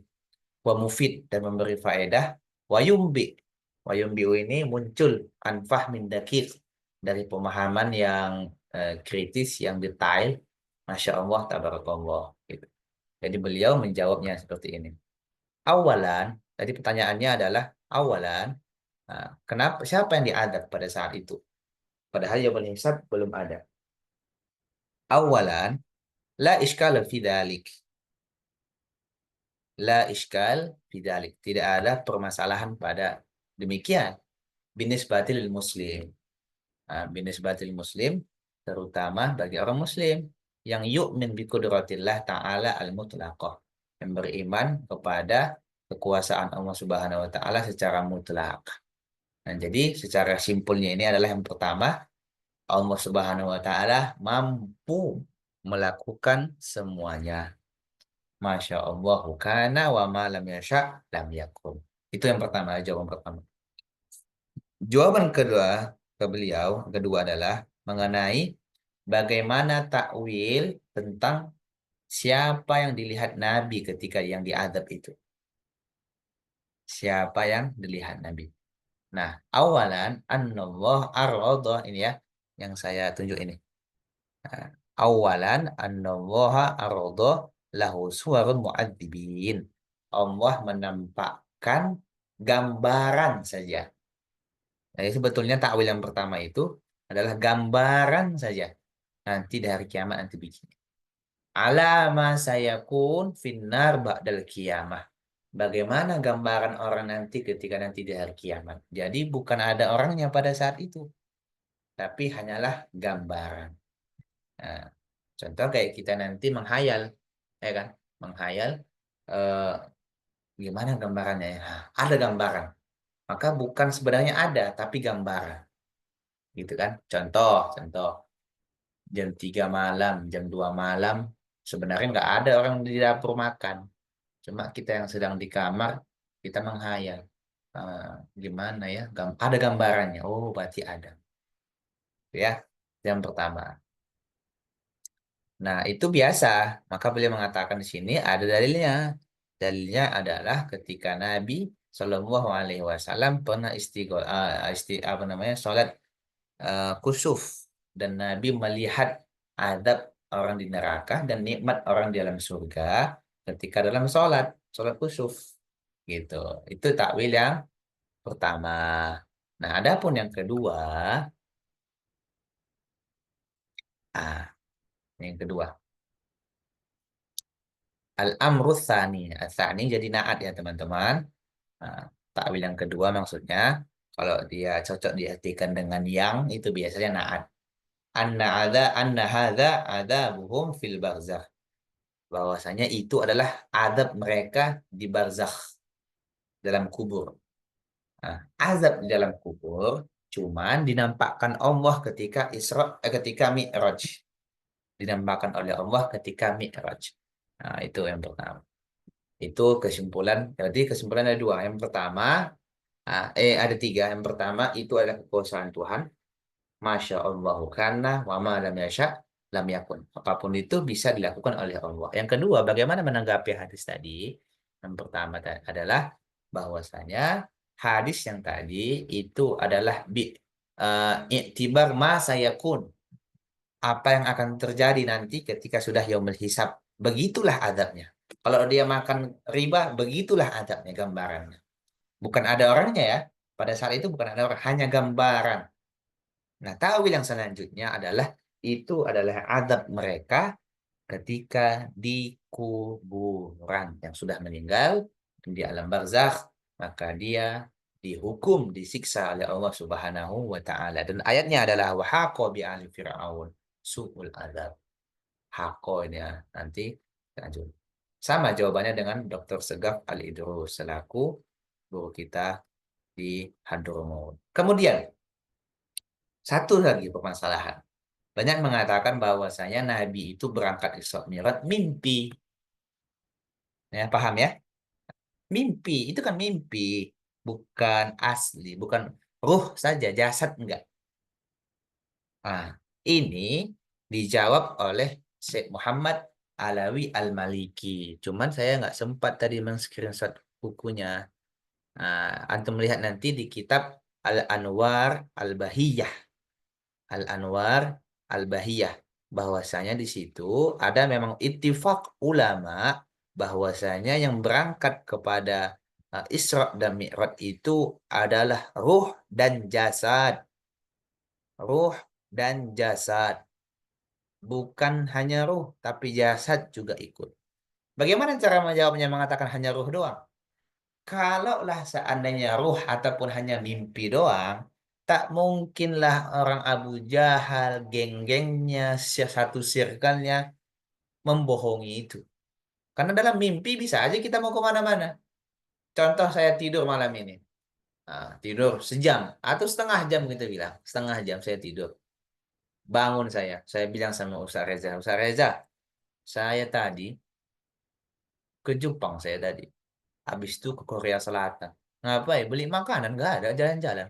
Wa mufid dan memberi faedah. Wa yumbi. Wa yumbiu ini muncul anfah min dakik dari pemahaman yang kritis, yang detail. Masya Allah, tabarakallah. Gitu. Jadi beliau menjawabnya seperti ini. Awalan, tadi pertanyaannya adalah awalan, kenapa siapa yang diadab pada saat itu? Padahal jawaban hisab belum ada. Awalan, la iskal fi dzalik. La iskal fi dzalik. Tidak ada permasalahan pada demikian. Binisbatil muslim. Binisbatil muslim terutama bagi orang muslim yang yu'min bi qudratillah ta'ala al-mutlaqah, yang beriman kepada kekuasaan Allah Subhanahu wa taala secara mutlak. Nah, jadi secara simpulnya ini adalah yang pertama, Allah Subhanahu wa taala mampu melakukan semuanya. Masya Allah kana wa ma lam yasha lam yakun. Itu yang pertama, jawaban pertama. Jawaban kedua ke beliau, kedua adalah mengenai bagaimana takwil tentang siapa yang dilihat Nabi ketika yang diadab itu. Siapa yang dilihat Nabi. Nah, awalan annallah arada ini ya yang saya tunjuk ini. Nah, awalan annallaha arada lahu suwarun mu'adzibin. Allah menampakkan gambaran saja. Jadi sebetulnya takwil yang pertama itu adalah gambaran saja. Nanti di hari kiamat nanti begini. Alama sayakun finnar ba'dal kiamah. Bagaimana gambaran orang nanti ketika nanti di hari kiamat. Jadi bukan ada orangnya pada saat itu. Tapi hanyalah gambaran. Nah, contoh kayak kita nanti menghayal. Ya kan? Menghayal. eh, Gimana gambarannya ya? Nah, ada gambaran. Maka bukan sebenarnya ada, tapi gambaran. Gitu kan? Contoh. Jam 3 malam, jam 2 malam. Sebenarnya nggak ada orang di dapur makan. Cuma kita yang sedang di kamar, kita menghayal. Eh, Gimana ya? Ada gambarannya. Oh, berarti ada. Ya, yang pertama. Nah, itu biasa. Maka beliau mengatakan di sini ada dalilnya. Dalilnya adalah ketika Nabi Shallallahu Alaihi Wasallam pernah apa namanya, sholat kusuf, dan Nabi melihat adab orang di neraka dan nikmat orang di dalam surga ketika dalam sholat kusuf. Gitu. Itu takwil yang pertama. Nah, adapun yang kedua, ah, yang kedua, al-amru tsani. Tsani jadi naat ya, teman-teman. Nah, takwil yang kedua maksudnya kalau dia cocok diartikan dengan yang itu biasanya naat. Anna hadza adabuhum fil barzakh. Bahwasanya itu adalah adab mereka di barzakh, dalam kubur. Nah, azab di dalam kubur cuman dinampakkan Allah ketika ketika Mi'raj. Dinampakkan oleh Allah ketika Mi'raj. Nah, itu yang pertama. Itu kesimpulan. Jadi kesimpulan ada dua. Yang pertama, ada tiga. Yang pertama itu adalah kekuasaan Tuhan. Masya Allah karena wa ma lam yasha lam yakun. Apapun itu bisa dilakukan oleh Allah. Yang kedua, bagaimana menanggapi hadis tadi? Yang pertama adalah bahwasanya hadis yang tadi itu adalah iktibar ma sayakun. Apa yang akan terjadi nanti ketika sudah yaumul hisab. Begitulah adabnya. Kalau dia makan riba, begitulah adabnya, gambarannya. Bukan ada orangnya ya. Pada saat itu bukan ada orang, hanya gambaran. Nah, ta'wil yang selanjutnya adalah itu adalah adab mereka ketika di kuburan yang sudah meninggal di alam barzakh, maka dia dihukum, disiksa oleh Allah Subhanahu wa taala. Dan ayatnya adalah wa haqa bi ali fir'aun su'ul adzab. Haqa ini ya, nanti lanjut. Sama jawabannya dengan Dr. Segaf Al-Idrus selaku guru kita di Hadramaut. Kemudian satu lagi permasalahan. Banyak mengatakan bahwasanya Nabi itu berangkat Isra Mi'raj mimpi. Ya, paham ya? Mimpi, itu kan mimpi. Bukan asli, bukan ruh saja, jasad enggak. Nah, ini dijawab oleh Syekh Muhammad Alawi Al-Maliki. Cuman saya nggak sempat tadi men-screenshot bukunya. Nah, antum melihat nanti di kitab Al-Anwar Al-Bahiyah. Al-Anwar Al-Bahiyah. Bahwasanya di situ ada memang ittifaq ulama bahwasanya yang berangkat kepada Isra dan Mi'raj itu adalah ruh dan jasad. Ruh dan jasad. Bukan hanya ruh, tapi jasad juga ikut. Bagaimana cara menjawabnya mengatakan hanya ruh doang? Kalaulah seandainya ruh ataupun hanya mimpi doang, tak mungkinlah orang Abu Jahal, geng-gengnya, satu circle-nya membohongi itu. Karena dalam mimpi bisa aja kita mau kemana-mana. Contoh saya tidur malam ini. Tidur sejam atau setengah jam kita bilang. Setengah jam saya tidur. Bangun saya. Saya bilang sama Ustaz Reza. Ustaz Reza, saya tadi ke Jepang saya tadi. Habis itu ke Korea Selatan. Ngapain? Beli makanan? Nggak ada. Jalan-jalan.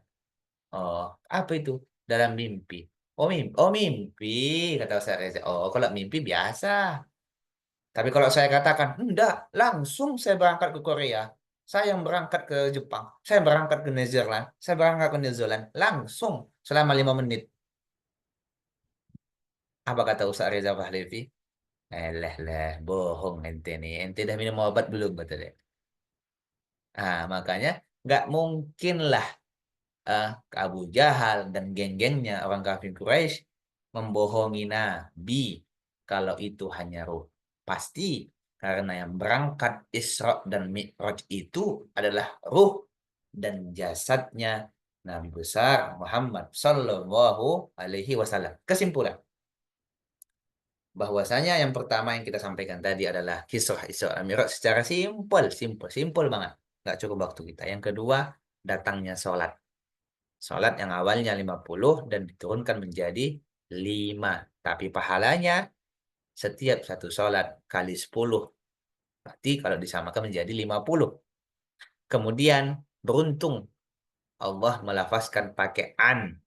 Oh, apa itu? Dalam mimpi. Oh mimpi, kata Ustaz Reza. Oh, kalau mimpi biasa. Tapi kalau saya katakan, enggak, langsung saya berangkat ke Korea. Saya yang berangkat ke Jepang. Saya berangkat ke New Zealand. Saya berangkat ke New Zealand. Langsung selama 5 menit. Apa kata Ustaz Reza Pahlevi? Lah, bohong ente nih. Ente dah minum obat belum? Kata dia. Makanya nggak mungkin lah Abu Jahal dan geng-gengnya orang kafir Quraisy membohongi Nabi kalau itu hanya ruh. Pasti karena yang berangkat Isra dan Mi'raj itu adalah ruh dan jasadnya Nabi besar Muhammad Sallallahu Alaihi Wasallam. Kesimpulan bahwasanya yang pertama yang kita sampaikan tadi adalah kisah Isra dan Mi'raj secara simpel banget. Nggak cukup waktu kita. Yang kedua, datangnya sholat. Sholat yang awalnya 50 dan diturunkan menjadi 5. Tapi pahalanya setiap satu sholat kali 10. Berarti kalau disamakan menjadi 50. Kemudian beruntung Allah melafazkan pakai an.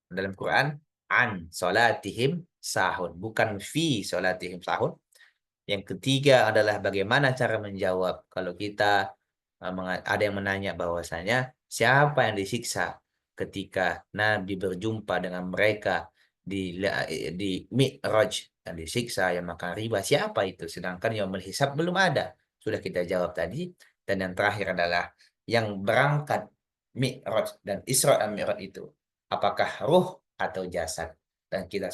Dalam Quran, an sholatihim sahun. Bukan fi sholatihim sahun. Yang ketiga adalah bagaimana cara menjawab. Kalau kita ada yang menanya bahwasanya siapa yang disiksa ketika Nabi berjumpa dengan mereka di Mi'raj dan disiksa yang makan riba, siapa itu? Sedangkan yaumul hisab belum ada. Sudah kita jawab tadi. Dan yang terakhir adalah yang berangkat Mi'raj dan Isra dan Mi'raj itu apakah ruh atau jasad? Dan kita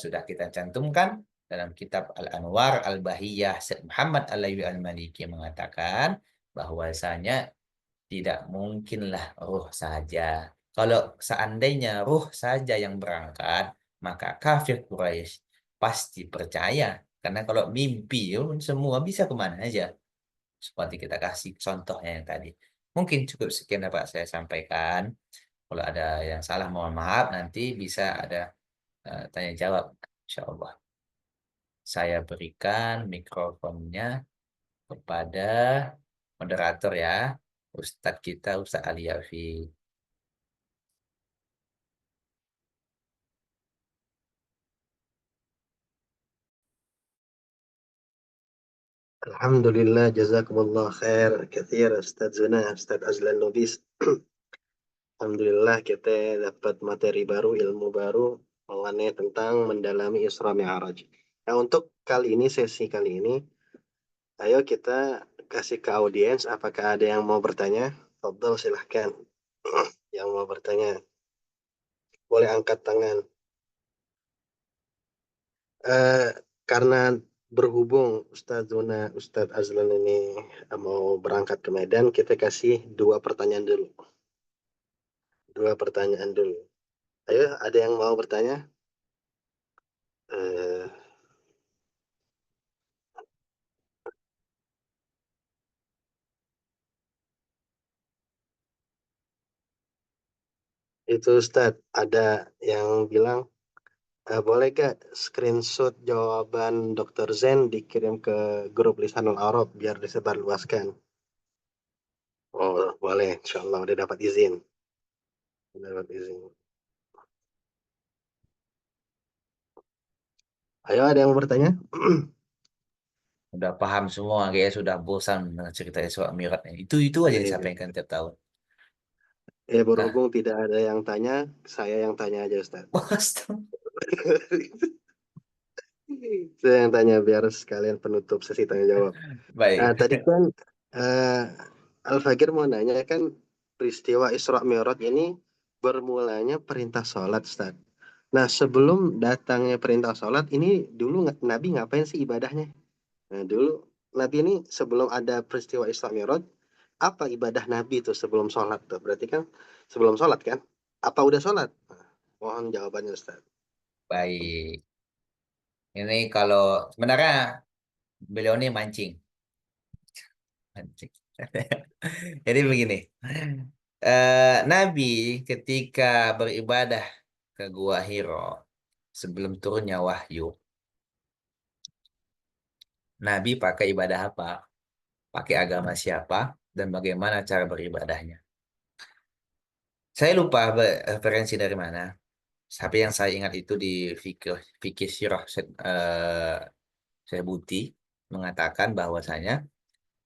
cantumkan dalam kitab Al-Anwar Al-Bahiyah Syekh Muhammad Al-Laywi Al-Maliki mengatakan bahwasanya tidak mungkinlah ruh saja. Kalau seandainya ruh saja yang berangkat, maka kafir Quraisy pasti percaya. Karena kalau mimpi semua bisa kemana aja. Seperti kita kasih contohnya yang tadi. Mungkin cukup sekian dapat saya sampaikan. Kalau ada yang salah mohon maaf. Nanti bisa ada tanya jawab. Insya Allah. Saya berikan mikrofonnya kepada moderator ya. Ustadz kita, Ustadz Ali Yafi. Alhamdulillah, jazakumullah khair kathir Ustaz Zuna, Ustaz Azlan Lubis. Alhamdulillah kita dapat materi baru, ilmu baru mengenai tentang mendalami Isra Mi'raj. Nah, untuk kali ini, sesi kali ini, ayo kita kasih ke audiens, apakah ada yang mau bertanya? Fadal silahkan. Yang mau bertanya, boleh angkat tangan. Eh, karena berhubung Ustadz Azlan ini mau berangkat ke Medan, kita kasih dua pertanyaan dulu. Dua pertanyaan dulu. Ayo, ada yang mau bertanya? Eh, itu Ustadz, ada yang bilang, boleh gak screenshot jawaban Dr. Zen dikirim ke grup Lisanul Arab biar disebarluaskan? Oh, boleh. Insya Allah udah dapat izin. Udah dapat izin. Ayo, ada yang mau bertanya? Udah paham semua, kayak sudah bosan dengan cerita Isra Mi'raj. Itu aja disampaikan tiap tahun. Nah, Berhubung tidak ada yang tanya, saya yang tanya aja, Ustaz. bos. Saya yang tanya biar sekalian penutup sesi tanya jawab. Nah, Baik. tadi kan eh, Al-Fakir mau nanya kan peristiwa Isra Mi'raj ini bermulanya perintah sholat, Ustaz. Nah, sebelum datangnya perintah sholat, ini dulu Nabi ngapain sih ibadahnya? Nah, dulu Nabi ini sebelum ada peristiwa Isra Mi'raj, apa ibadah Nabi itu sebelum sholat tuh? Berarti kan sebelum sholat kan? Apa udah sholat? Nah, mohon jawabannya Ustaz. Baik. Ini kalau sebenarnya beliau ini mancing. Mancing. Jadi begini. Nabi ketika beribadah ke Gua Hiro sebelum turunnya wahyu, Nabi pakai ibadah apa? Pakai agama siapa? Dan bagaimana cara beribadahnya? Saya lupa referensi dari mana. Tapi yang saya ingat itu di fikih fikih sirah Syekh Buti mengatakan bahwasanya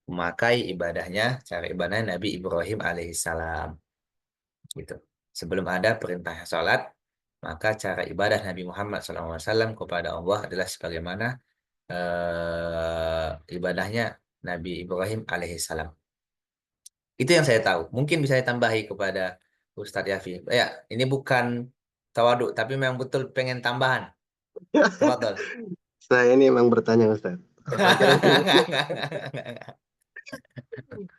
memakai ibadahnya cara ibadah Nabi Ibrahim alaihissalam gitu. Sebelum ada perintah salat, maka cara ibadah Nabi Muhammad SAW kepada Allah adalah sebagaimana ibadahnya Nabi Ibrahim alaihissalam. Itu yang saya tahu. Mungkin bisa ditambahi kepada Ustadz Yafi. Ya, ini bukan tawaduk, tapi memang betul pengen tambahan. Tafadhol. Saya ini emang bertanya Ustaz. Al-Fakir ini.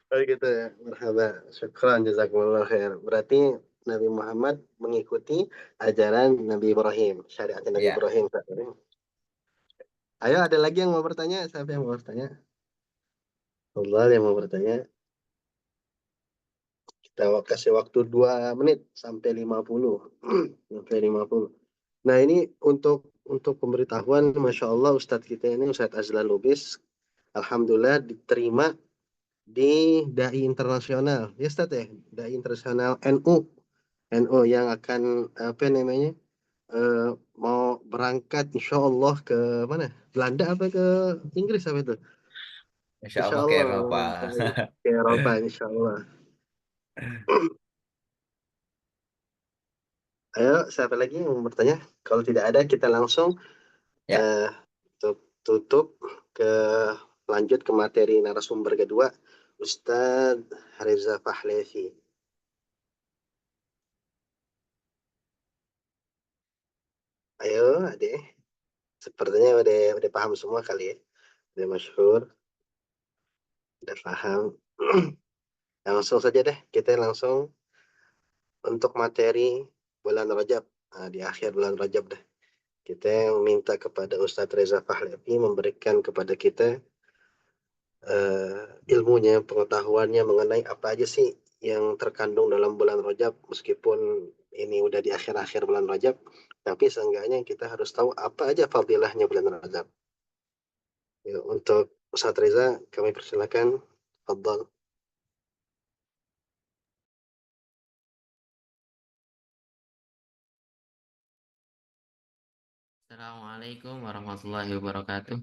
Oh gitu ya. Merhaba. Syukran jazakumullah khair. Berarti Nabi Muhammad mengikuti ajaran Nabi Ibrahim, syariat Nabi Ya, Ibrahim. Ustaz. Ayo, ada lagi yang mau bertanya? Siapa yang mau bertanya? Allah yang mau bertanya. Kita kasih waktu 2 menit sampai 50. Sampai 50. Nah, ini untuk pemberitahuan, Masya Allah, Ustadz kita ini, Ustadz Azlan Lubis, Alhamdulillah diterima di Dai Internasional. Ya, Ustadz ya, Dai Internasional NU. NU yang akan, apa namanya, eh, mau berangkat insya Allah ke mana? Belanda apa ke Inggris apa itu? Insya Insya Allah ke Allah Eropa. ke Eropa, insya Allah. Ayo, siapa lagi yang mau bertanya? Kalau tidak ada, kita langsung Ya, eh, tutup ke lanjut ke materi narasumber kedua, Ustadz Reza Fahlevi. Ayo, adek. Sepertinya udah paham semua kali ya. Udah masyhur, udah paham. Langsung saja deh, kita langsung untuk materi bulan Rajab. Nah, di akhir bulan Rajab deh. Kita minta kepada Ustadz Reza Fahlevi memberikan kepada kita ilmunya, pengetahuannya mengenai apa aja sih yang terkandung dalam bulan Rajab, meskipun ini udah di akhir-akhir bulan Rajab, tapi seenggaknya kita harus tahu apa aja fadilahnya bulan Rajab. Ya, untuk Ustadz Reza, kami persilakan. Fadal. Assalamualaikum warahmatullahi wabarakatuh.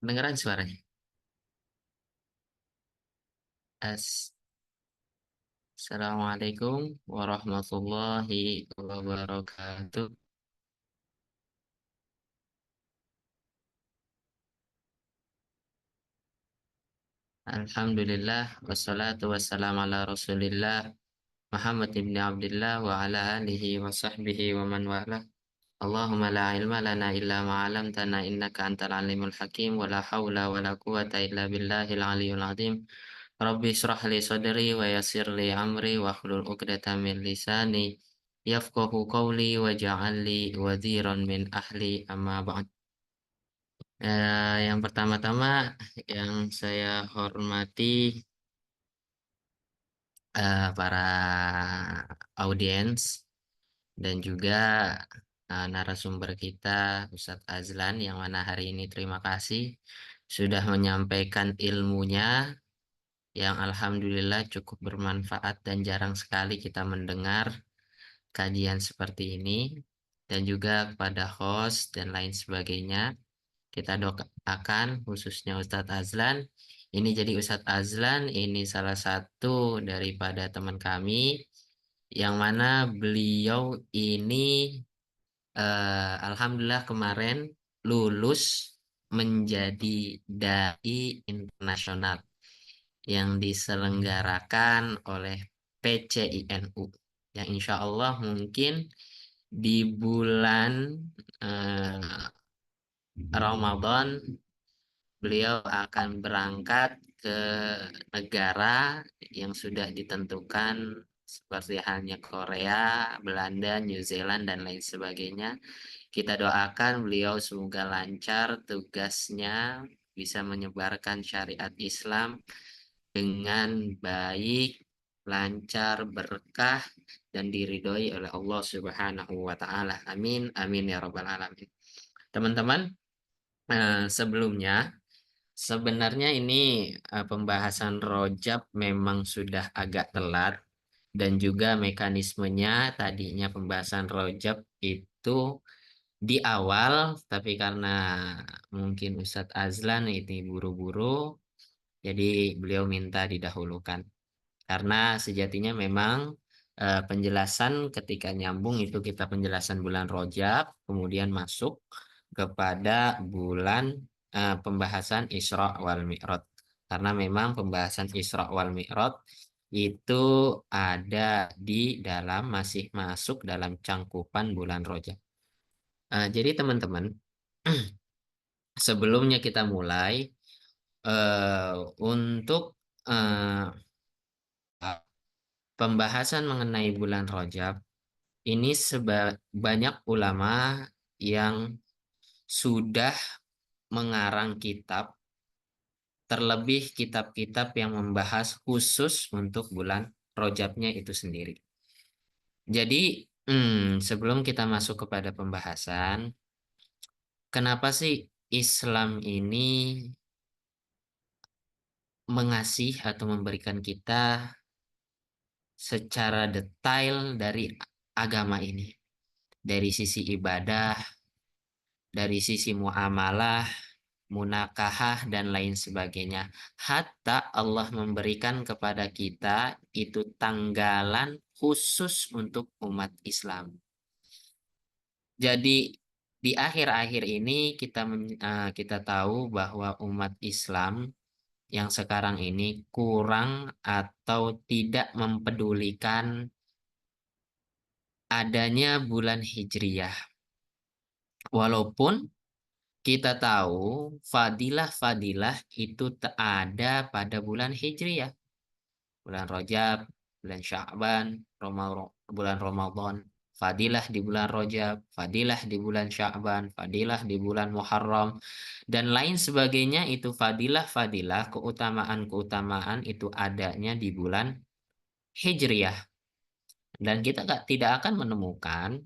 Dengeran suaranya? As- Assalamualaikum warahmatullahi wabarakatuh. Alhamdulillah, wassalatu wassalamu ala Rasulillah Muhammad ibn Abdullah wa ala alihi wa sahbihi wa man wala. Allahumma la ilma lana illa ma 'allamtana innaka antal alimul hakim wa la haula wa la quwata illa billahil aliyyil azim. Rabbi israh li sadri wa yassir li amri wa hlul 'uqdatam min lisani yafqahu qawli wa ja'al li waziran min ahli amma ba'd. Yang pertama-tama yang saya hormati para audiens dan juga narasumber kita Ustadz Azlan yang mana hari ini terima kasih sudah menyampaikan ilmunya yang alhamdulillah cukup bermanfaat dan jarang sekali kita mendengar kajian seperti ini, dan juga kepada host dan lain sebagainya. Kita doakan khususnya Ustadz Azlan. Ini jadi Ustadz Azlan ini salah satu daripada teman kami yang mana beliau ini alhamdulillah kemarin lulus menjadi dai internasional yang diselenggarakan oleh PCINU, yang insya Allah mungkin di bulan eh, Ramadan beliau akan berangkat ke negara yang sudah ditentukan seperti halnya Korea, Belanda, New Zealand, dan lain sebagainya. Kita doakan beliau semoga lancar tugasnya, bisa menyebarkan syariat Islam dengan baik, lancar, berkah, dan diridhoi oleh Allah Subhanahu wa Ta'ala. Amin, amin ya Rabbal 'Alamin. Teman-teman, sebelumnya sebenarnya ini pembahasan rojab memang sudah agak telat, dan juga mekanismenya tadinya pembahasan rojab itu di awal, tapi karena mungkin Ustadz Azlan ini buru-buru, jadi beliau minta didahulukan. Karena sejatinya memang penjelasan ketika nyambung itu kita penjelasan bulan Rojab, kemudian masuk kepada bulan pembahasan Isra wal Mi'raj. Karena memang pembahasan Isra wal Mi'raj itu ada di dalam, masih masuk dalam cangkupan bulan Rojab. Jadi teman-teman, sebelumnya kita mulai untuk eh, pembahasan mengenai bulan Rajab ini banyak ulama yang sudah mengarang kitab, terlebih kitab-kitab yang membahas khusus untuk bulan Rajabnya itu sendiri. Jadi, sebelum kita masuk kepada pembahasan, kenapa sih Islam ini mengasih atau memberikan kita secara detail dari agama ini? Dari sisi ibadah, dari sisi muamalah, munakahah, dan lain sebagainya. Hatta Allah memberikan kepada kita itu tanggalan khusus untuk umat Islam. Jadi di akhir-akhir ini kita tahu bahwa umat Islam yang sekarang ini kurang atau tidak mempedulikan adanya bulan Hijriyah. Walaupun kita tahu fadilah-fadilah itu ada pada bulan Hijriyah, bulan Rajab, bulan Sya'ban, bulan Ramadan, fadilah di bulan Rajab, fadilah di bulan Sya'ban, fadilah di bulan Muharram, dan lain sebagainya. Itu fadilah-fadilah, keutamaan-keutamaan itu adanya di bulan Hijriyah. Dan kita tidak akan menemukan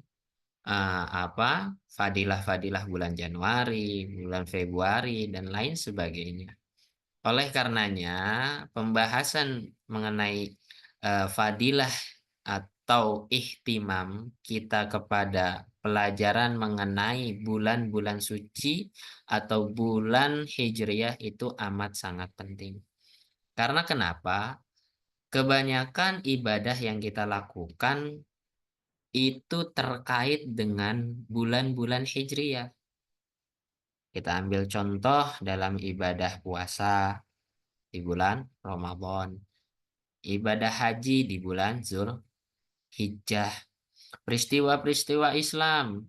fadilah-fadilah bulan Januari, bulan Februari, dan lain sebagainya. Oleh karenanya, pembahasan mengenai fadilah atau ihtimam kita kepada pelajaran mengenai bulan-bulan suci atau bulan Hijriyah itu amat sangat penting. Karena kenapa? Kebanyakan ibadah yang kita lakukan itu terkait dengan bulan-bulan Hijriyah. Kita ambil contoh dalam ibadah puasa. di bulan Ramadan. Ibadah haji di bulan Zulhijjah. Peristiwa-peristiwa Islam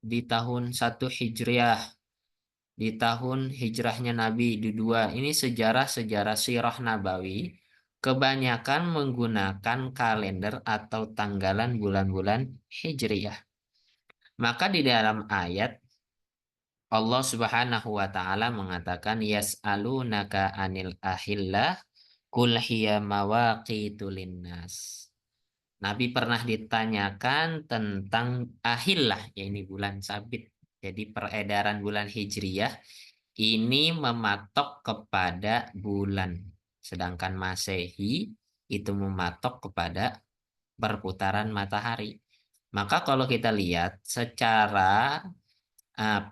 di tahun 1 Hijriah, di tahun hijrahnya Nabi di 2. Ini sejarah-sejarah sirah Nabawi kebanyakan menggunakan kalender atau tanggalan bulan-bulan Hijriah. Maka di dalam ayat Allah Subhanahu wa taala mengatakan yas'alunaka anil ahillah qul hiya mawaqitu linnas. Nabi pernah ditanyakan tentang ahillah, yaitu bulan sabit. Jadi peredaran bulan Hijriyah ini mematok kepada bulan. Sedangkan Masehi itu mematok kepada perputaran matahari. Maka kalau kita lihat secara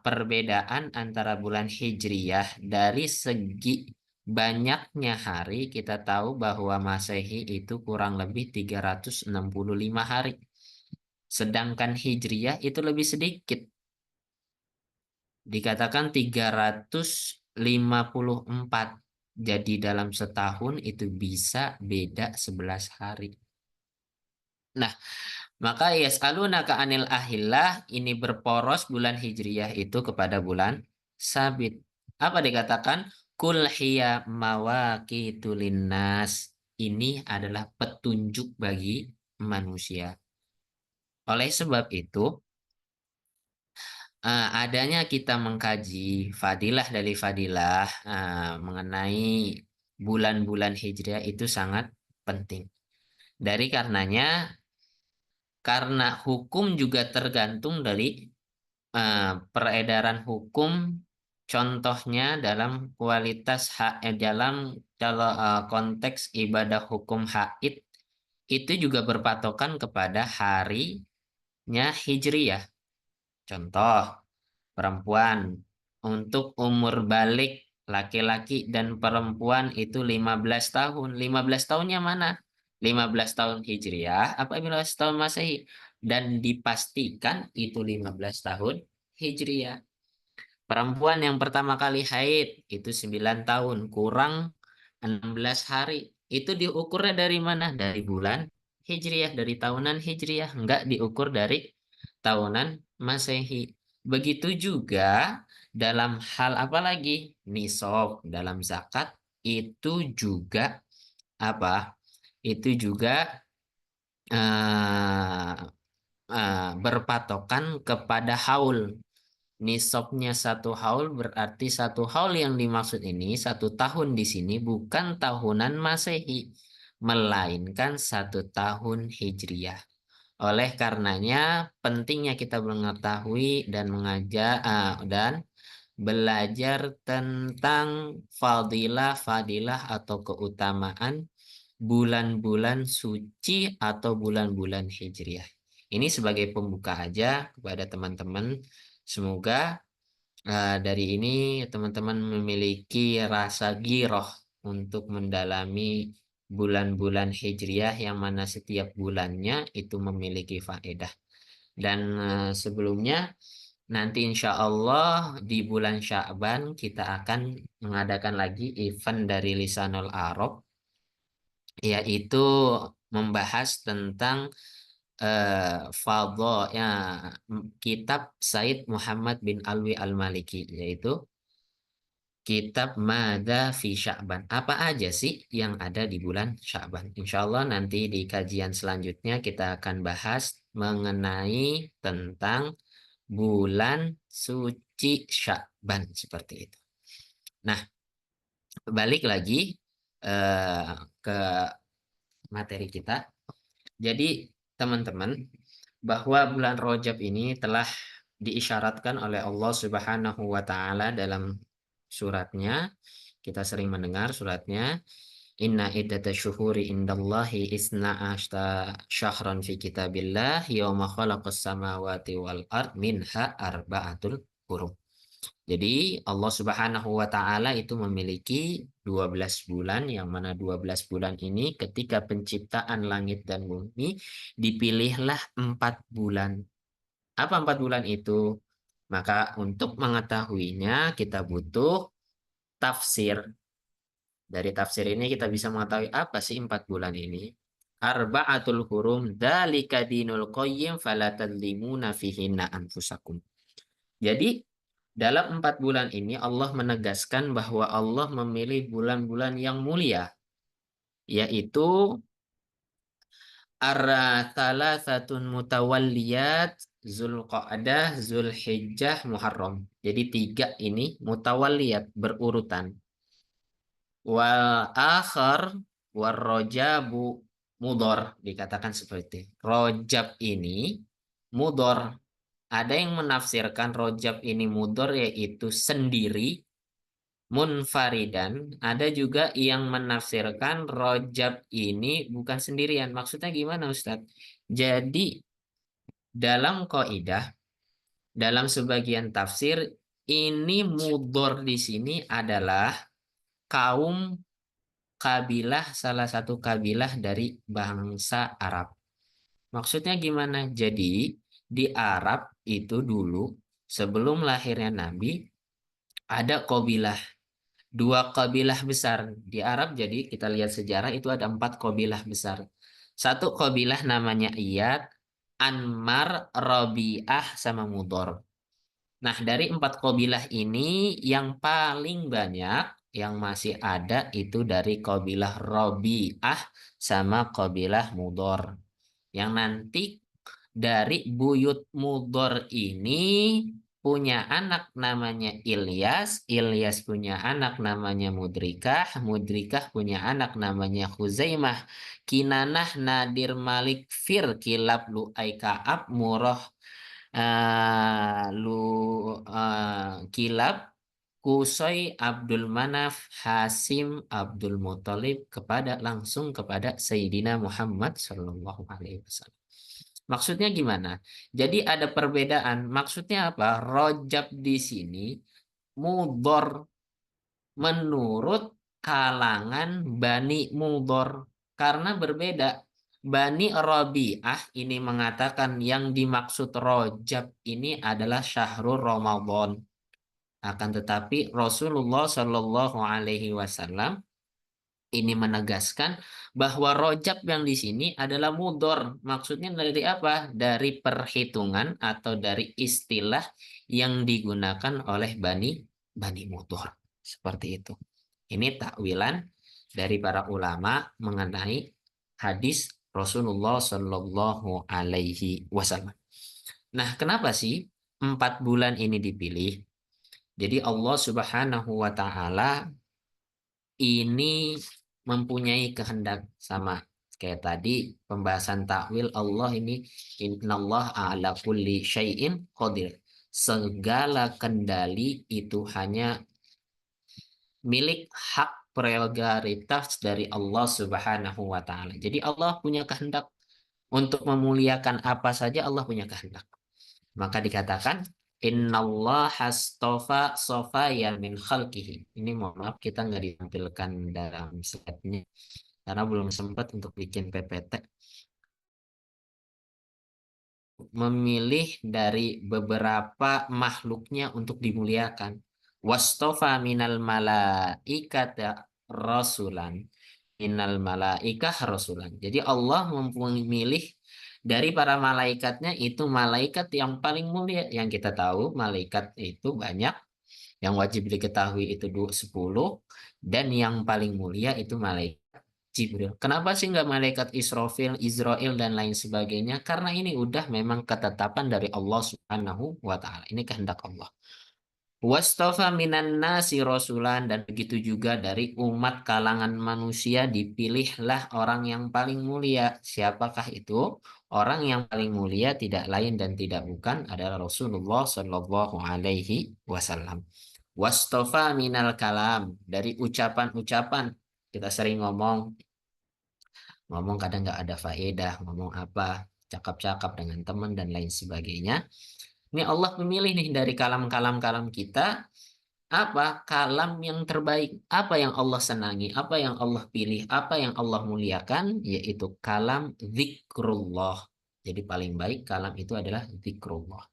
perbedaan antara bulan Hijriyah dari segi banyaknya hari, kita tahu bahwa Masehi itu kurang lebih 365 hari. Sedangkan Hijriyah itu lebih sedikit. Dikatakan 354. Jadi dalam setahun itu bisa beda 11 hari. Nah, maka yas'alunaka anil ahillah ini berporos bulan Hijriyah itu kepada bulan sabit. Apa dikatakan? Kul hiya mawaqitu linnas. Ini adalah petunjuk bagi manusia. Oleh sebab itu, adanya kita mengkaji fadilah dari fadilah mengenai bulan-bulan Hijriah itu sangat penting. Dari karenanya, karena hukum juga tergantung dari peredaran hukum, contohnya dalam kualitas dalam konteks ibadah hukum haid itu juga berpatokan kepada harinya Hijriyah. Contoh, perempuan untuk umur balik laki-laki dan perempuan itu 15 tahun. 15 tahunnya mana? 15 tahun Hijriah apa 15 tahun Masehi? Dan dipastikan itu 15 tahun Hijriah. Perempuan yang pertama kali haid itu 9 tahun kurang 16 hari. Itu diukurnya dari mana? Dari bulan Hijriah, dari tahunan Hijriah, enggak diukur dari tahunan Masehi. Begitu juga dalam hal apa lagi? Nisab dalam zakat itu juga apa? Itu juga eh, berpatokan kepada haul. Nisabnya 1 haul berarti 1 haul yang dimaksud ini 1 tahun di sini bukan tahunan Masehi, melainkan 1 tahun Hijriah. Oleh karenanya pentingnya kita mengetahui dan dan belajar tentang fadilah atau keutamaan bulan-bulan suci atau bulan-bulan Hijriah. Ini sebagai pembuka aja kepada teman-teman. Semoga dari ini teman-teman memiliki rasa giroh untuk mendalami bulan-bulan Hijriah yang mana setiap bulannya itu memiliki faedah. Dan sebelumnya nanti insya Allah di bulan Sya'ban kita akan mengadakan lagi event dari Lisanul Arab, yaitu membahas tentang ya, kitab Said Muhammad bin Alwi Al-Maliki, yaitu kitab Mada fi Sya'ban. Apa aja sih yang ada di bulan Sya'ban? Insya Allah nanti di kajian selanjutnya kita akan bahas mengenai tentang bulan suci Sya'ban seperti itu. Nah, balik lagi ke materi kita. Jadi teman-teman, bahwa bulan Rajab ini telah diisyaratkan oleh Allah Subhanahu wa taala dalam suratnya. Kita sering mendengar suratnya, Inna iddatash syuhuri indallahi isna ashta syahran fi kitabillah yauma khalaqas samawati wal ard minha arba'atul hurum. Jadi Allah Subhanahu wa taala itu memiliki 12 bulan, yang mana 12 bulan ini ketika penciptaan langit dan bumi dipilihlah 4 bulan. Apa 4 bulan itu? Maka untuk mengetahuinya kita butuh tafsir. Dari tafsir ini kita bisa mengetahui apa sih 4 bulan ini. Arba'atul hurum dzalika dinul qayyim fala tadlimuna fihinna anfusakum. Jadi dalam 4 bulan ini Allah menegaskan bahwa Allah memilih bulan-bulan yang mulia, yaitu Ar-Thalathatun Mutawalliyat, Zulqa'dah, Zulhijjah, Muharram. Jadi 3 ini mutawalliyat berurutan. Wal akhar war rojabu mudor, dikatakan seperti itu. Rojab ini mudor. Ada yang menafsirkan rojab ini mudor yaitu sendiri munfaridan. Ada juga yang menafsirkan rojab ini bukan sendirian. Maksudnya gimana Ustadz? Jadi dalam kaidah, dalam sebagian tafsir, ini mudor di sini adalah kaum kabilah, salah satu kabilah dari bangsa Arab. Maksudnya gimana? Jadi di Arab itu dulu sebelum lahirnya Nabi ada kabilah, 2 kabilah besar di Arab. Jadi kita lihat sejarah itu ada 4 kabilah besar. Satu kabilah namanya Iyad, Anmar, Rabi'ah, sama Mudor. Nah, dari 4 kabilah ini yang paling banyak yang masih ada itu dari kabilah Rabi'ah sama kabilah Mudor. Yang nanti dari buyut Mudor ini punya anak namanya Ilyas, Ilyas punya anak namanya Mudrikah, Mudrikah punya anak namanya Khuzaimah, Kinanah, Nadir, Malik, Fir, Kilab, Lu'ay, Ka'ab, Murrah, lu Kilab, Kusoi, Abdul Manaf, Hasim, Abdul Muthalib langsung kepada Sayyidina Muhammad Shallallahu Alaihi Wasallam. Maksudnya gimana? Jadi ada perbedaan. Maksudnya apa? Rojab di sini mudor menurut kalangan Bani Mudor, karena berbeda. Bani Rabi'ah ini mengatakan yang dimaksud Rojab ini adalah Syahrul Ramadan. Akan tetapi Rasulullah Shallallahu Alaihi Wasallam ini menegaskan bahwa rojab yang di sini adalah mudor. Maksudnya dari apa? Dari perhitungan atau dari istilah yang digunakan oleh Bani Mudor. Seperti itu. Ini takwilan dari para ulama mengenai hadis Rasulullah Shallallahu Alaihi Wasallam. Nah, kenapa sih 4 bulan ini dipilih? Jadi Allah Subhanahu wa Ta'ala ini mempunyai kehendak, sama kayak tadi pembahasan takwil. Allah ini innallah ala kulli syai'in qadir. Segala kendali itu hanya milik hak prerogatif dari Allah Subhanahu wa Ta'ala. Jadi Allah punya kehendak untuk memuliakan apa saja, Allah punya kehendak. Maka dikatakan Innallah hastofa sofaya min khalqihi. Ini mohon maaf kita nggak ditampilkan dalam slide-nya karena belum sempat untuk bikin PPT. Memilih dari beberapa makhluknya untuk dimuliakan. Wastofa minal malaikata rasulan. Minal malaikah rasulan. Jadi Allah memilih dari para malaikatnya itu malaikat yang paling mulia. Yang kita tahu malaikat itu banyak. Yang wajib diketahui itu 10. Dan yang paling mulia itu malaikat Jibril. Kenapa sih nggak malaikat Israfil, Israel, dan lain sebagainya? Karena ini udah memang ketetapan dari Allah Subhanahu wa Ta'ala. Ini kehendak Allah. Wastofa minan nasi rasulan, dan begitu juga dari umat kalangan manusia dipilihlah orang yang paling mulia. Siapakah itu? Orang yang paling mulia tidak lain dan tidak bukan adalah Rasulullah Shallallahu Alaihi Wasallam. Wastofa minal kalam, dari ucapan-ucapan. Kita sering ngomong kadang nggak ada faedah, ngomong apa, cakap-cakap dengan teman dan lain sebagainya. Ini Allah memilih nih dari kalam-kalam kita, apa kalam yang terbaik, apa yang Allah senangi, apa yang Allah pilih, apa yang Allah muliakan, yaitu kalam zikrullah. Jadi paling baik kalam itu adalah zikrullah.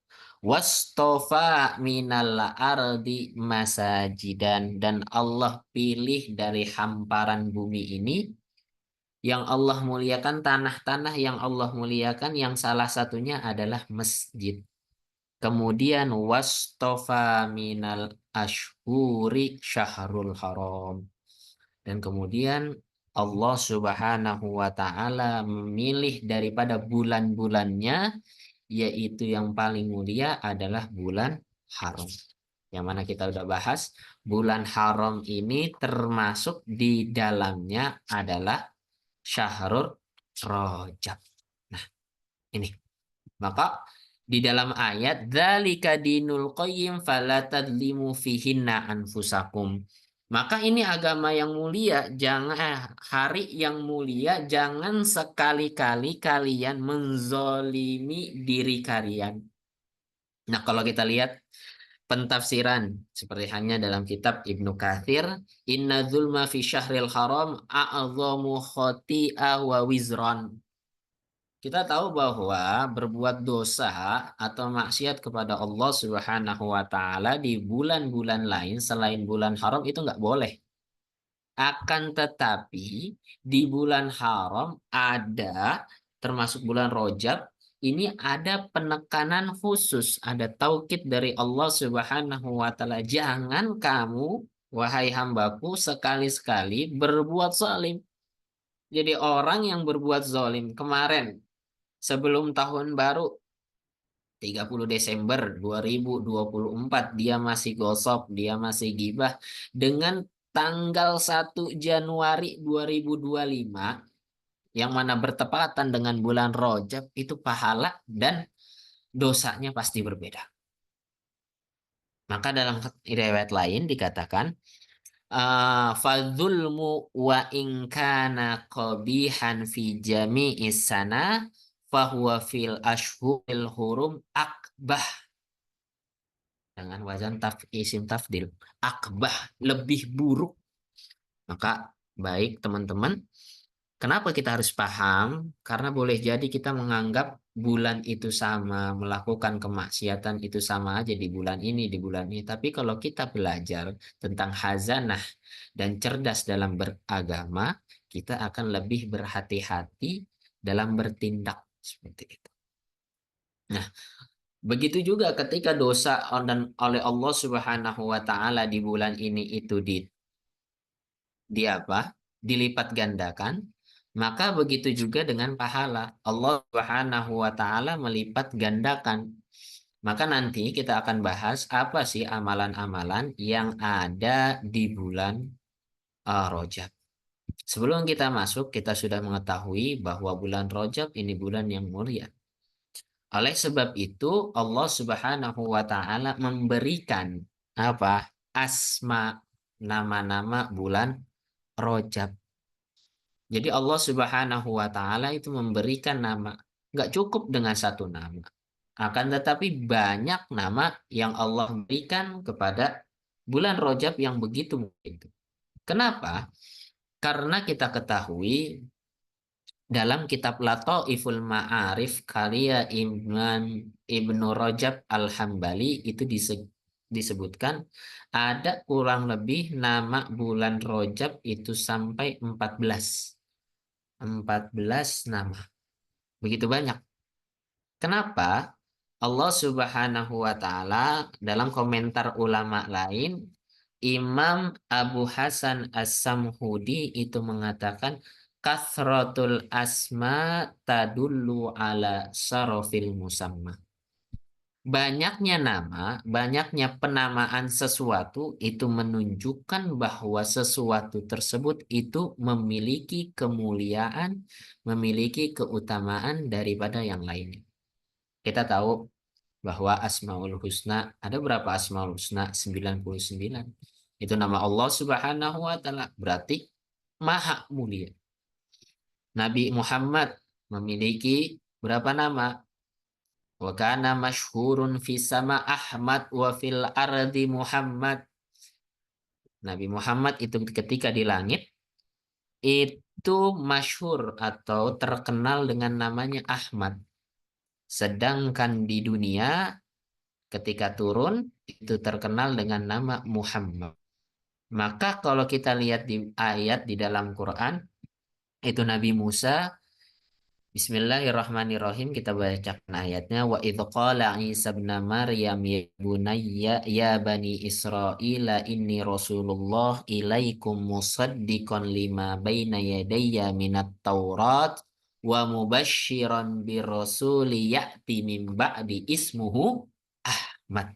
Wastofa minal ardi masajidan, dan Allah pilih dari hamparan bumi ini yang Allah muliakan, tanah-tanah yang Allah muliakan, yang salah satunya adalah masjid. Kemudian wastofa minal ashhuri syahrul haram. Dan kemudian Allah Subhanahu wa taala memilih daripada bulan-bulannya, yaitu yang paling mulia adalah bulan haram. Yang mana kita udah bahas, bulan haram ini termasuk di dalamnya adalah Syahrul Rajab. Nah, ini. Maka di dalam ayat dzalika dinul qayyim fala tadlimu fihinna anfusakum. Maka ini agama yang mulia, jangan hari yang mulia, jangan sekali-kali kalian menzolimi diri kalian. Nah, kalau kita lihat pentafsiran seperti hanya dalam kitab Ibnu Katsir, inna dzulma fi syahril haram a'dhamu khati'ah wa wizran. Kita tahu bahwa berbuat dosa atau maksiat kepada Allah Subhanahu wa taala di bulan-bulan lain selain bulan haram itu nggak boleh. Akan tetapi di bulan haram ada, termasuk bulan Rajab, ini ada penekanan khusus, ada taukid dari Allah Subhanahu wa taala. Jangan kamu, wahai hambaku, sekali-sekali berbuat zalim. Jadi orang yang berbuat zalim kemarin sebelum tahun baru 30 Desember 2024 dia masih gosok, dia masih gibah, dengan tanggal 1 Januari 2025 yang mana bertepatan dengan bulan Rajab, itu pahala dan dosanya pasti berbeda. Maka dalam riwayat lain dikatakan fadzulmu wa in kana qabihan fi jami'is sana fahuwa fil ashhuril hurum akbah, dengan wazan isim tafdil, akbah, lebih buruk. Maka baik teman-teman, kenapa kita harus paham? Karena boleh jadi kita menganggap bulan itu sama, melakukan kemaksiatan itu sama aja di bulan ini, di bulan ini. Tapi kalau kita belajar tentang hazanah dan cerdas dalam beragama, kita akan lebih berhati-hati dalam bertindak seperti itu. Nah, begitu juga ketika dosa oleh Allah Subhanahu wa taala di bulan ini itu di apa? Dilipat gandakan, maka begitu juga dengan pahala. Allah Subhanahu wa taala melipat gandakan. Maka nanti kita akan bahas apa sih amalan-amalan yang ada di bulan Rajab. Sebelum kita masuk, kita sudah mengetahui bahwa bulan Rajab ini bulan yang mulia. Oleh sebab itu, Allah Subhanahu wa taala memberikan apa? Asma, nama-nama bulan Rajab. Jadi Allah Subhanahu wa taala itu memberikan nama. Nggak cukup dengan satu nama. Akan tetapi banyak nama yang Allah berikan kepada bulan Rajab yang begitu begitu. Kenapa? Karena kita ketahui dalam kitab Lataiful Ma'arif karya Ibnu Rajab Al-Hambali itu disebutkan ada kurang lebih nama bulan Rajab itu sampai 14 nama. Begitu banyak. Kenapa? Allah Subhanahu wa taala dalam komentar ulama lain, Imam Abu Hasan As-Samhudi itu mengatakan kathratul asma tadullu ala sarofil musamma. Banyaknya nama, banyaknya penamaan sesuatu itu menunjukkan bahwa sesuatu tersebut itu memiliki kemuliaan, memiliki keutamaan daripada yang lainnya. Kita tahu bahwa Asmaul Husna, ada berapa Asmaul Husna? 99. Itu nama Allah Subhanahu wa taala, berarti maha mulia. Nabi Muhammad memiliki berapa nama? Wa kana masyhurun fi sama Ahmad wa fil ardi Muhammad. Nabi Muhammad itu ketika di langit itu masyhur atau terkenal dengan namanya Ahmad. Sedangkan di dunia ketika turun itu terkenal dengan nama Muhammad. Maka kalau kita lihat di ayat di dalam Quran, itu Nabi Musa, Bismillahirrahmanirrahim, kita bacakan ayatnya. Wa idh qala Isa ibn Maryam ya bunayya ya bani Israila inni rasulullah ilaikum musaddiqan lima baina yadayya minat Taurat wa mubasysyiran birrasuli ya'ti min ba'di ismuhu Ahmad.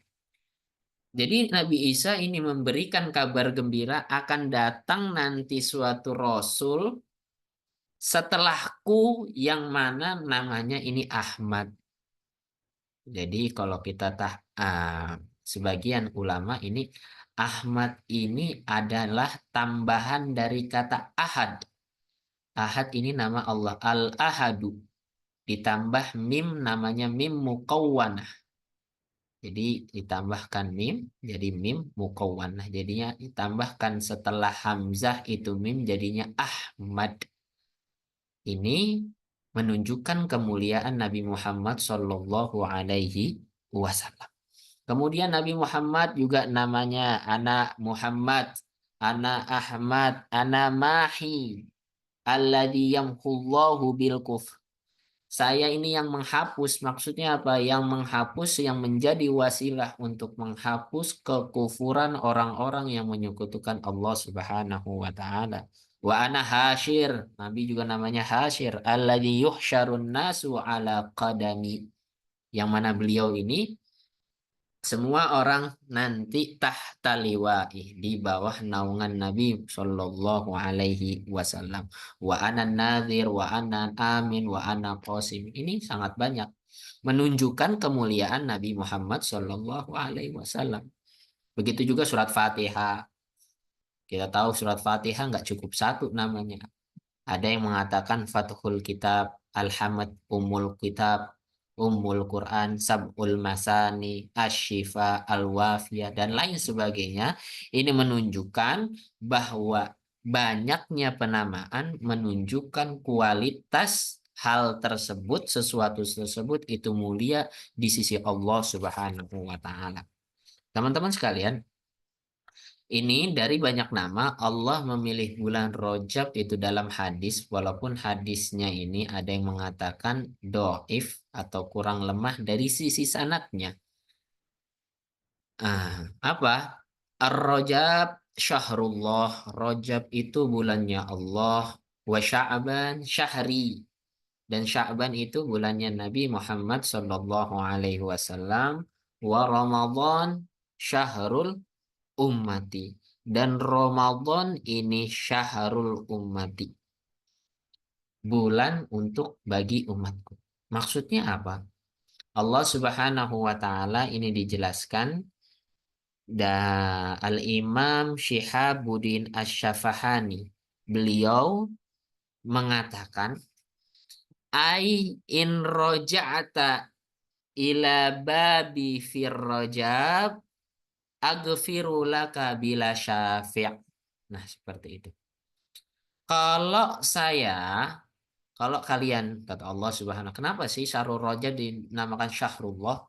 Jadi Nabi Isa ini memberikan kabar gembira akan datang nanti suatu rasul setelahku yang mana namanya ini Ahmad. Jadi kalau kita sebagian ulama ini Ahmad ini adalah tambahan dari kata Ahad. Ahad ini nama Allah, Al-Ahadu. Ditambah mim, namanya mim mukawwanah. Jadi ditambahkan mim, jadi mim mukawwanah. Jadinya ditambahkan setelah hamzah itu mim, jadinya Ahmad. Ini menunjukkan kemuliaan Nabi Muhammad Shallallahu Alaihi Wasallam. Kemudian Nabi Muhammad juga namanya anak Muhammad, anak Ahmad, anak Mahi, alladzi yamhullahu bil kufr. Saya ini yang menghapus, maksudnya apa? Yang menghapus, yang menjadi wasilah untuk menghapus kekufuran orang-orang yang menyekutukan Allah Subhanahu wa taala. Wa ana hasyir, Nabi juga namanya hasyir, alladzi yuhsyarun nasu ala qadami. Yang mana beliau ini semua orang nanti tahta liwa'i, di bawah naungan Nabi Shallallahu Alaihi Wasallam. Wa ana nadhir, wa ana amin, wa ana qasim. Ini sangat banyak menunjukkan kemuliaan Nabi Muhammad Shallallahu Alaihi Wasallam. Begitu juga surat Fatihah. Kita tahu surat Fatihah nggak cukup satu namanya. Ada yang mengatakan Fathul Kitab, Alhamd, Ummul Kitab, Ummul Quran, Sab'ul Masani, Asy-Syifa, Al-Wafiyah, dan lain sebagainya. Ini menunjukkan bahwa banyaknya penamaan menunjukkan kualitas hal tersebut, sesuatu tersebut itu mulia di sisi Allah Subhanahu wa taala. Teman-teman sekalian, ini dari banyak nama Allah memilih bulan Rajab itu dalam hadis, walaupun hadisnya ini ada yang mengatakan doif atau kurang lemah dari sisi sanadnya. Apa? Ar-Rajab syahrullah, Rajab itu bulannya Allah, wa Sya'ban syahri, dan Sya'ban itu bulannya Nabi Muhammad sallallahu alaihi wasallam, wa Ramadan syahrul ummati, dan Ramadan ini syahrul ummati, bulan untuk bagi umatku. Maksudnya apa? Allah Subhanahu wa taala ini dijelaskan Al-Imam Syihabuddin Asy-Syafahani. Beliau mengatakan in roja'ata ila babi fir rajab aghfiru laka bila syafi'. Nah, seperti itu. Kalau kalian, kata Allah Subhanahu, kenapa sih syahrul Rajab dinamakan syahrullah?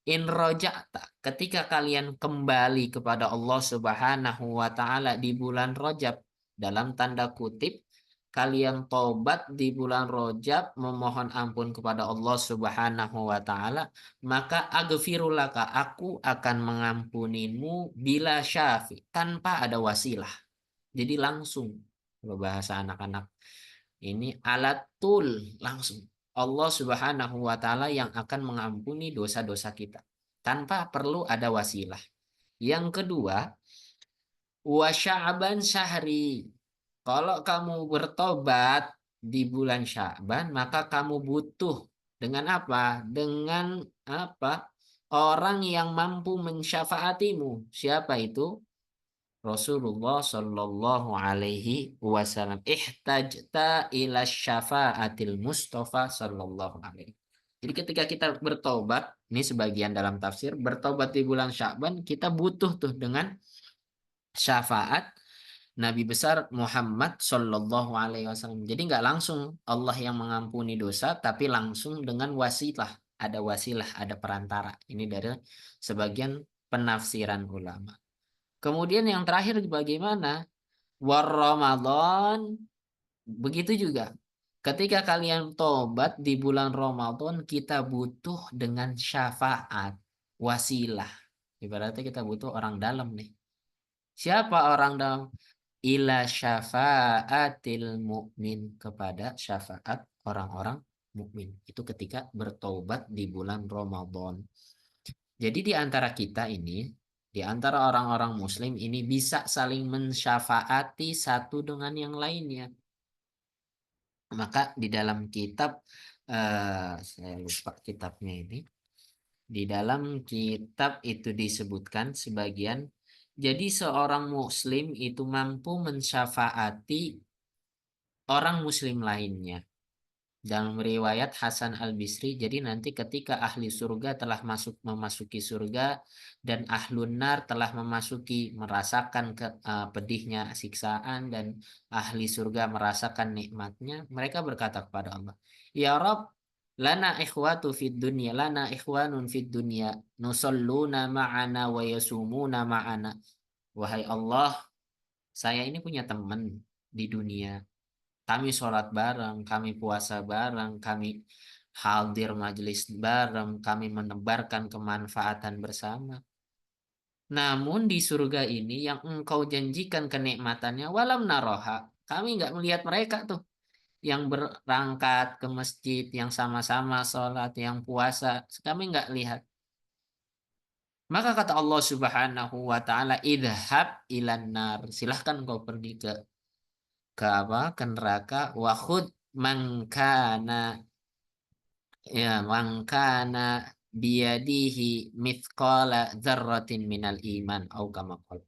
In roja'ta, ketika kalian kembali kepada Allah Subhanahu wa taala di bulan Rajab, dalam tanda kutip, kalian tobat di bulan Rajab, memohon ampun kepada Allah Subhanahu wa taala, maka aghfirulaka, aku akan mengampunimu bila syafi, tanpa ada wasilah. Jadi langsung, kalau bahasa anak-anak ini alatul, langsung Allah Subhanahu wa taala yang akan mengampuni dosa-dosa kita tanpa perlu ada wasilah. Yang kedua, wa Sya'ban syahri. Kalau kamu bertobat di bulan Sya'ban, maka kamu butuh dengan apa? Dengan apa? Orang yang mampu mensyafaatimu. Siapa itu? Rasulullah Shallallahu Alaihi Wasallam. Ihtajta ila syafaatil Mustafa Shallallahu Alaihi. Jadi ketika kita bertobat, ini sebagian dalam tafsir, bertobat di bulan Sya'ban, kita butuh tuh dengan syafaat Nabi besar Muhammad Shallallahu Alaihi Wasallam. Jadi nggak langsung Allah yang mengampuni dosa, tapi langsung dengan wasilah. ada wasilah, ada perantara. Ini dari sebagian penafsiran ulama. Kemudian yang terakhir bagaimana? War Ramadan, begitu juga. Ketika kalian tobat di bulan Ramadan, kita butuh dengan syafaat, wasilah. Ibaratnya kita butuh orang dalam nih. Siapa orang dalam? Ila syafaatil mukmin, kepada syafaat orang-orang mukmin. Itu ketika bertobat di bulan Ramadan. Jadi di antara kita ini, di antara orang-orang muslim ini bisa saling mensyafaati satu dengan yang lainnya. Maka di dalam kitab, saya lupa kitabnya ini, di dalam kitab itu disebutkan sebagian, jadi seorang muslim itu mampu mensyafaati orang muslim lainnya. Dalam riwayat Hasan Al-Bisri, jadi nanti ketika ahli surga telah memasuki surga dan ahlun nar telah merasakan pedihnya siksaan, dan ahli surga merasakan nikmatnya, mereka berkata kepada Allah, Ya Rabb, lana ikhwatu fid dunya, lana ikhwanun fid dunya, nusalluna ma'ana wa yasumuna ma'ana. Wahai Allah, saya ini punya teman di dunia. Kami sholat bareng, kami puasa bareng, kami hadir majelis bareng, kami menebarkan kemanfaatan bersama. Namun di surga ini yang engkau janjikan kenikmatannya, walam naroha, kami nggak melihat mereka tuh, yang berangkat ke masjid, yang sama-sama sholat, yang puasa, kami nggak lihat. Maka kata Allah Subhanahu wa Ta'ala, idhab ilan nar, silahkan kau pergi ke neraka, wakhud mangkana, ya mangkana biyadihi mithqala dzarratin minal iman, au kama qala.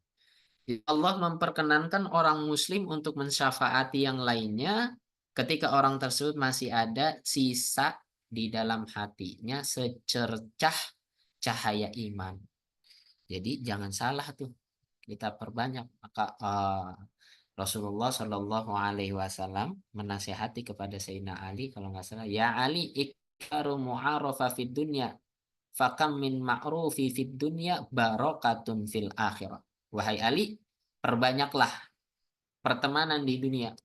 Allah memperkenankan orang muslim untuk mensyafaati yang lainnya ketika orang tersebut masih ada sisa di dalam hatinya secercah cahaya iman. Jadi jangan salah tuh, kita perbanyak. Maka Rasulullah Shallallahu Alaihi Wasallam menasihati kepada Sayyidina Ali, kalau nggak salah, ya Ali, iktaru mu'arafa fid dunya, fakam min ma'rufi fid dunya barokatun fil akhirah. Wahai Ali, perbanyaklah pertemanan di dunia.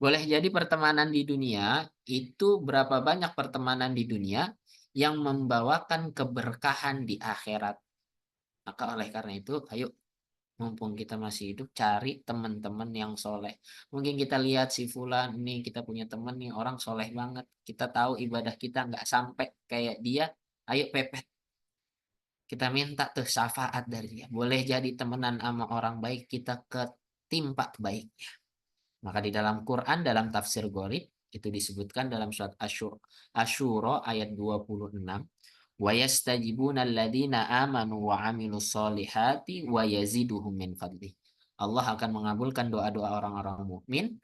Boleh jadi pertemanan di dunia itu, berapa banyak pertemanan di dunia yang membawakan keberkahan di akhirat. Maka oleh karena itu, ayo, mumpung kita masih hidup, cari teman-teman yang soleh. Mungkin kita lihat si Fulan ini, kita punya teman nih, orang soleh banget. Kita tahu ibadah kita nggak sampai kayak dia. Ayo pepet. Kita minta tuh syafaat dari dia. Boleh jadi temenan sama orang baik, kita ketimpa baiknya. Maka di dalam Quran, dalam tafsir Ghalib, itu disebutkan dalam surat Asyura ayat 26. Wa yastajibuna alladhina amanu wa amilus solihati wa yaziduhum min fadlih. Allah akan mengabulkan doa-doa orang-orang mukmin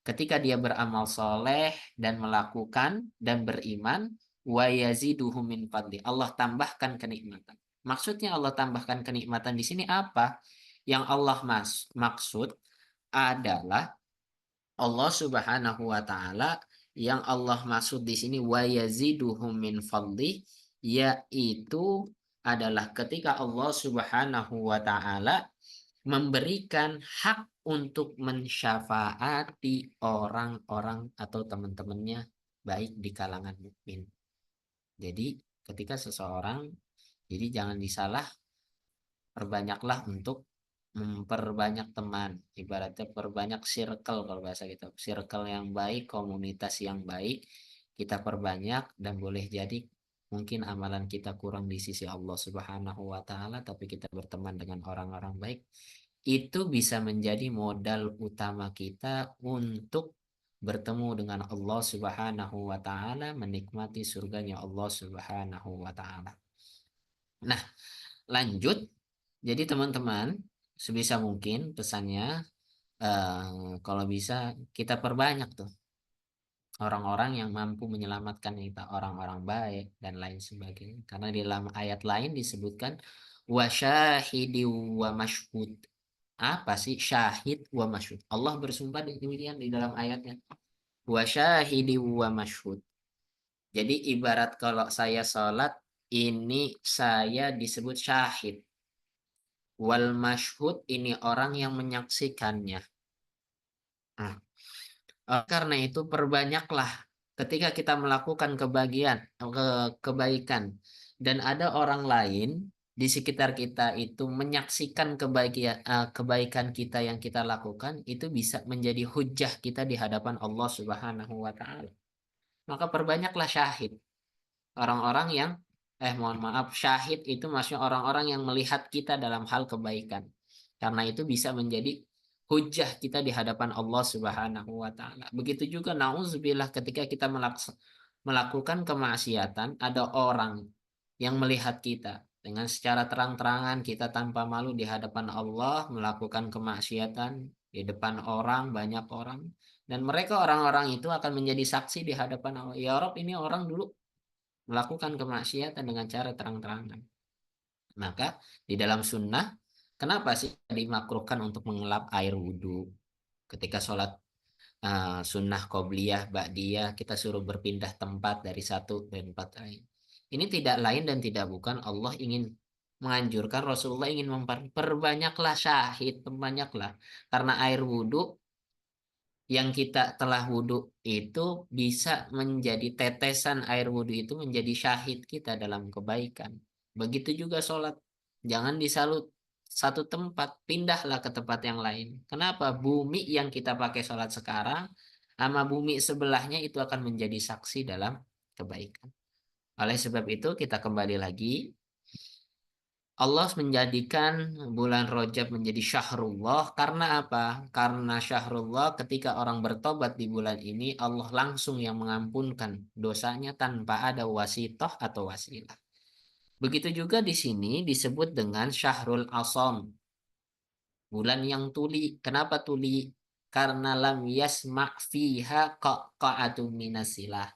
ketika dia beramal soleh dan melakukan dan beriman, wa yaziduhum min fadlih. Allah tambahkan kenikmatan. Maksudnya Allah tambahkan kenikmatan di sini apa? Yang Allah maksud adalah Allah Subhanahu wa Ta'ala, yang Allah maksud di sini wa yaziduhum min fadli, yaitu adalah ketika Allah Subhanahu wa Ta'ala memberikan hak untuk mensyafaati orang-orang atau teman-temannya baik di kalangan mukmin. Jadi ketika seseorang, jadi jangan disalah, perbanyaklah untuk memperbanyak teman, ibaratnya perbanyak circle, kalau bahasa kita circle yang baik, komunitas yang baik kita perbanyak. Dan boleh jadi mungkin amalan kita kurang di sisi Allah Subhanahu wa Ta'ala, tapi kita berteman dengan orang-orang baik, itu bisa menjadi modal utama kita untuk bertemu dengan Allah Subhanahu wa Ta'ala, menikmati surganya Allah Subhanahu wa Ta'ala. Nah, lanjut. Jadi teman-teman, sebisa mungkin pesannya, kalau bisa kita perbanyak tuh orang-orang yang mampu menyelamatkan kita, orang-orang baik dan lain sebagainya. Karena di dalam ayat lain disebutkan wasyahidi wa masyhud. Apa sih syahid wa masyhud? Allah bersumpah demikian di dalam ayatnya. Wasyahidi wa masyhud. Jadi ibarat kalau saya sholat, ini saya disebut syahid. Wal masyhud ini orang yang menyaksikannya. Nah, karena itu perbanyaklah ketika kita melakukan kebaikan dan ada orang lain di sekitar kita itu menyaksikan kebaikan kita yang kita lakukan, itu bisa menjadi hujah kita di hadapan Allah Subhanahu wa taala. Maka perbanyaklah syahid. Orang-orang yang mohon maaf, syahid itu maksudnya orang-orang yang melihat kita dalam hal kebaikan. Karena itu bisa menjadi hujah kita di hadapan Allah Subhanahu wa taala. Begitu juga nauzubillah ketika kita melakukan kemaksiatan, ada orang yang melihat kita dengan secara terang-terangan, kita tanpa malu di hadapan Allah melakukan kemaksiatan di depan orang, banyak orang, dan mereka orang-orang itu akan menjadi saksi di hadapan Allah. Ya Rob, ini orang dulu melakukan kemaksiatan dengan cara terang-terangan. Maka di dalam sunnah, kenapa sih dimakruhkan untuk mengelap air wudhu? Ketika sholat sunnah qobliyah, ba'diyah, kita suruh berpindah tempat dari satu ke tempat lain. Ini tidak lain dan tidak bukan Allah ingin menganjurkan, Rasulullah ingin memperbanyaklah syahid, perbanyaklah. Karena air wudhu yang kita telah wudhu itu bisa menjadi tetesan air wudhu itu menjadi syahid kita dalam kebaikan. Begitu juga sholat. Jangan disalut satu tempat, pindahlah ke tempat yang lain. Kenapa? Bumi yang kita pakai sholat sekarang sama bumi sebelahnya itu akan menjadi saksi dalam kebaikan. Oleh sebab itu kita kembali lagi, Allah menjadikan bulan Rajab menjadi syahrullah karena apa? Karena syahrullah ketika orang bertobat di bulan ini, Allah langsung yang mengampunkan dosanya tanpa ada wasitoh atau wasilah. Begitu juga di sini disebut dengan syahrul asam, bulan yang tuli. Kenapa tuli? Karena lam yasma' fiha qa'atu minasilah.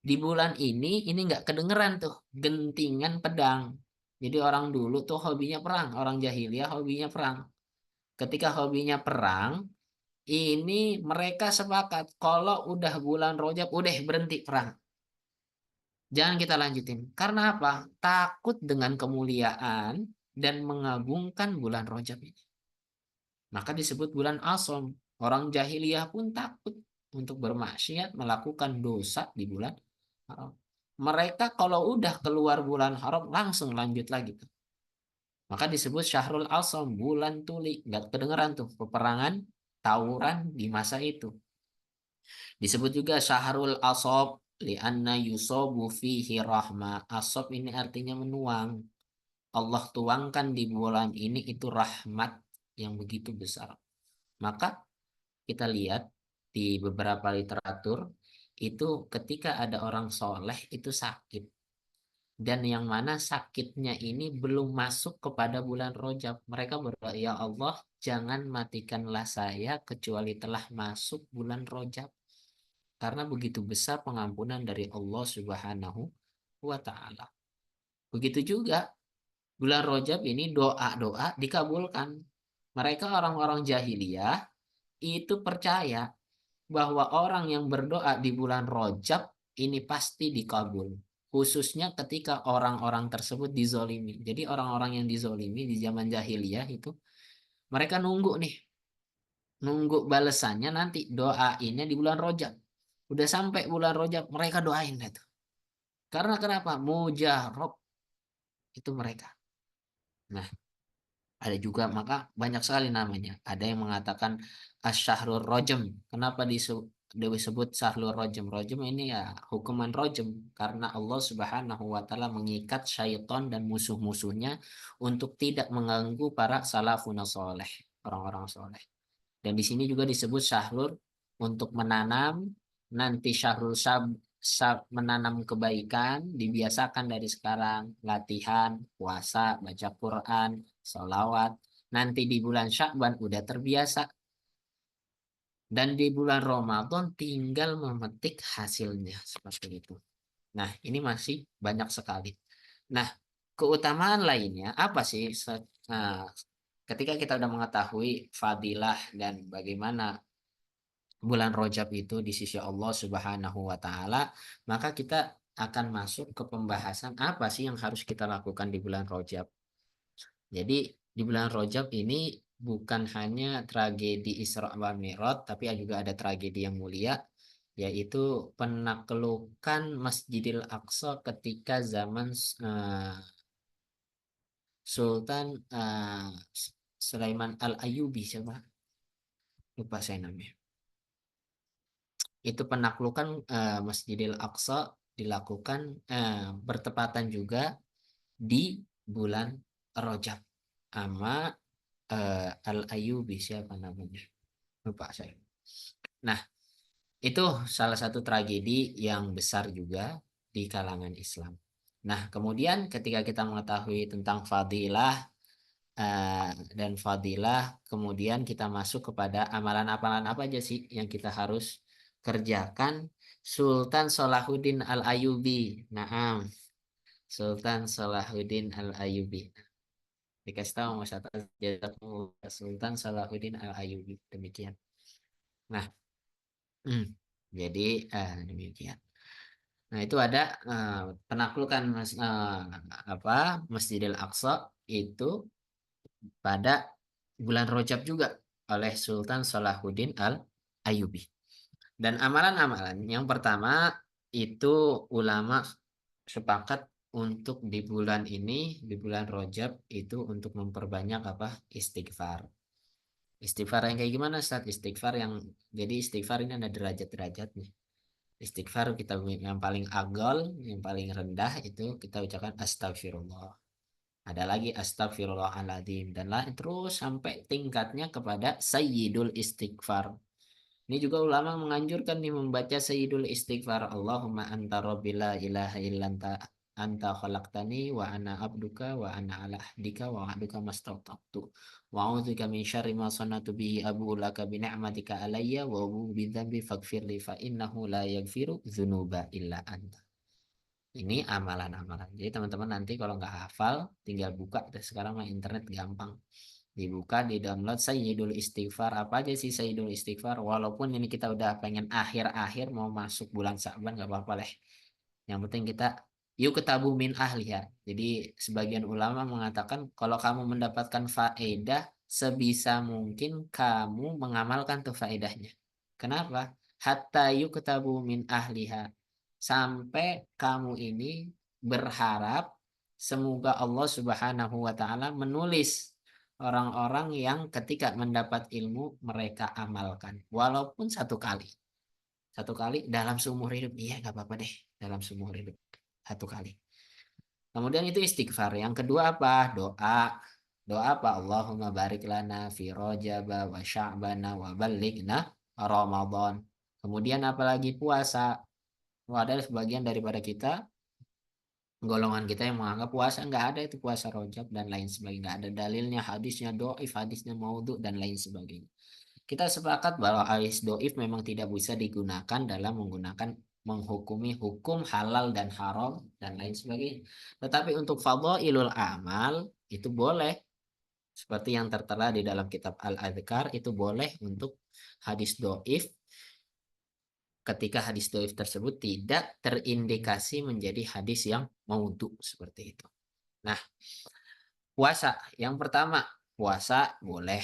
Di bulan ini nggak kedengeran tuh gentingan pedang. Jadi orang dulu tuh hobinya perang, orang jahiliyah hobinya perang. Ketika hobinya perang, ini mereka sepakat kalau udah bulan Rajab udah berhenti perang. Jangan kita lanjutin. Karena apa? Takut dengan kemuliaan dan mengagungkan bulan Rajab ini. Maka disebut bulan Asham. Orang jahiliyah pun takut untuk bermaksiat melakukan dosa di bulan haram. Mereka kalau udah keluar bulan haram langsung lanjut lagi tuh. Maka disebut Syahrul Asam, bulan tuli. Nggak kedengeran tuh peperangan, tawuran di masa itu. Disebut juga Syahrul Asab li'anna yusobu fihi rahmah. Asab ini artinya menuang. Allah tuangkan di bulan ini itu rahmat yang begitu besar. Maka kita lihat di beberapa literatur itu ketika ada orang soleh itu sakit. Dan yang mana sakitnya ini belum masuk kepada bulan Rajab. Mereka berdoa, ya Allah, jangan matikanlah saya kecuali telah masuk bulan Rajab. Karena begitu besar pengampunan dari Allah Subhanahu wa Ta'ala. Begitu juga bulan Rajab ini doa-doa dikabulkan. Mereka orang-orang jahiliyah itu percaya bahwa orang yang berdoa di bulan Rajab ini pasti dikabul. Khususnya ketika orang-orang tersebut dizolimi. Jadi orang-orang yang dizolimi di zaman jahiliyah itu, mereka nunggu nih. Nunggu balasannya nanti doainnya di bulan Rajab. Udah sampai bulan Rajab, mereka doain itu. Karena kenapa? Mujarab itu mereka. Nah, ada juga maka banyak sekali namanya. Ada yang mengatakan asyahrul rojem. Kenapa disebut syahrul rojem? Rojem ini ya hukuman rojem karena Allah Subhanahu wa taala mengikat syaitan dan musuh-musuhnya untuk tidak mengganggu para salafun soleh, orang-orang soleh. Dan di sini juga disebut syahrul untuk menanam, nanti syahrul menanam kebaikan dibiasakan dari sekarang, latihan puasa, baca Quran, sholawat. Nanti di bulan Sya'ban udah terbiasa, dan di bulan Ramadan tinggal memetik hasilnya seperti itu. Nah, ini masih banyak sekali. Nah, keutamaan lainnya apa sih? Nah, ketika kita sudah mengetahui fadilah dan bagaimana bulan Rajab itu di sisi Allah Subhanahu wa taala, maka kita akan masuk ke pembahasan apa sih yang harus kita lakukan di bulan Rajab. Jadi di bulan Rajab ini bukan hanya tragedi Isra wal Mi'raj, tapi juga ada tragedi yang mulia, yaitu penaklukan Masjidil Aqsa ketika zaman Sultan Sulaiman Al-Ayyubi, siapa? Lupa saya namanya. Itu penaklukan Masjidil Aqsa dilakukan bertepatan juga di bulan Rajab sama Al-Ayyubi, siapa namanya? Lupa saya. Nah, itu salah satu tragedi yang besar juga di kalangan Islam. Nah, kemudian ketika kita mengetahui tentang fadilah dan fadilah, kemudian kita masuk kepada amalan-amalan apa aja sih yang kita harus kerjakan. Sultan Salahuddin Al-Ayyubi. Naam, Sultan Salahuddin Al-Ayyubi. Dikasih tahu Mas Atas, Sultan Salahuddin Al-Ayyubi. Demikian. Nah, jadi demikian. Nah, itu ada penaklukan Masjidil Aqsa itu pada bulan Rajab juga oleh Sultan Salahuddin Al-Ayyubi. Dan amalan-amalan yang pertama itu ulama sepakat untuk di bulan ini, di bulan Rajab itu untuk memperbanyak istighfar. Istighfar yang kayak gimana, Ustaz? Istighfar yang, jadi istighfar ini ada derajat-derajatnya. Istighfar kita yang paling agol, yang paling rendah itu kita ucapkan astagfirullah. Ada lagi astagfirullahaladzim dan lain terus sampai tingkatnya kepada sayyidul istighfar. Ini juga ulama menganjurkan nih membaca sayyidul istighfar. Allahumma anta rabbi la ilaha illa anta khalaqtani wa ana abduka wa ana ala ahdika wa ahduka mastata'tu. Wa a'udzubika min syarri ma sanatu bihi abu laka bi ni'matika alayya wa abu bi dzambi faghfirli fa innahu la yaghfiru dzunuba illa anta. Ini amalan-amalan. Jadi teman-teman nanti kalau nggak hafal, tinggal buka. Sekarang mah internet gampang. Dibuka, di download Sayyidul Istighfar. Apa aja sih Sayyidul Istighfar? Walaupun ini kita udah pengen akhir-akhir mau masuk bulan Sa'ban, nggak apa-apa lah. Yang penting kita yuk ketabu min ahliha. Jadi sebagian ulama mengatakan kalau kamu mendapatkan faedah, sebisa mungkin kamu mengamalkan tuh faedahnya. Kenapa? Hatta yuk ketabu min ahliha. Sampai kamu ini berharap semoga Allah Subhanahu wa taala menulis orang-orang yang ketika mendapat ilmu mereka amalkan walaupun satu kali dalam seumur hidup. Iya, nggak apa-apa deh, dalam seumur hidup satu kali. Kemudian itu istighfar. Yang kedua apa? Doa apa? Allahumma barik lana fi rajaba wa sya'bana wa ballighna Ramadan. Kemudian apalagi puasa. Ada sebagian daripada kita, golongan kita yang menganggap puasa nggak ada itu puasa Rajab dan lain sebagainya, nggak ada dalilnya, hadisnya doif, hadisnya maudhu dan lain sebagainya. Kita sepakat bahwa hadis doif memang tidak bisa digunakan dalam menghukumi hukum halal dan haram dan lain sebagainya. Tetapi untuk fadhailul amal itu boleh, seperti yang tertera di dalam kitab Al-Adhkar itu boleh untuk hadis doif ketika hadis doif tersebut tidak terindikasi menjadi hadis yang maudhu seperti itu. Nah, puasa yang pertama, puasa boleh.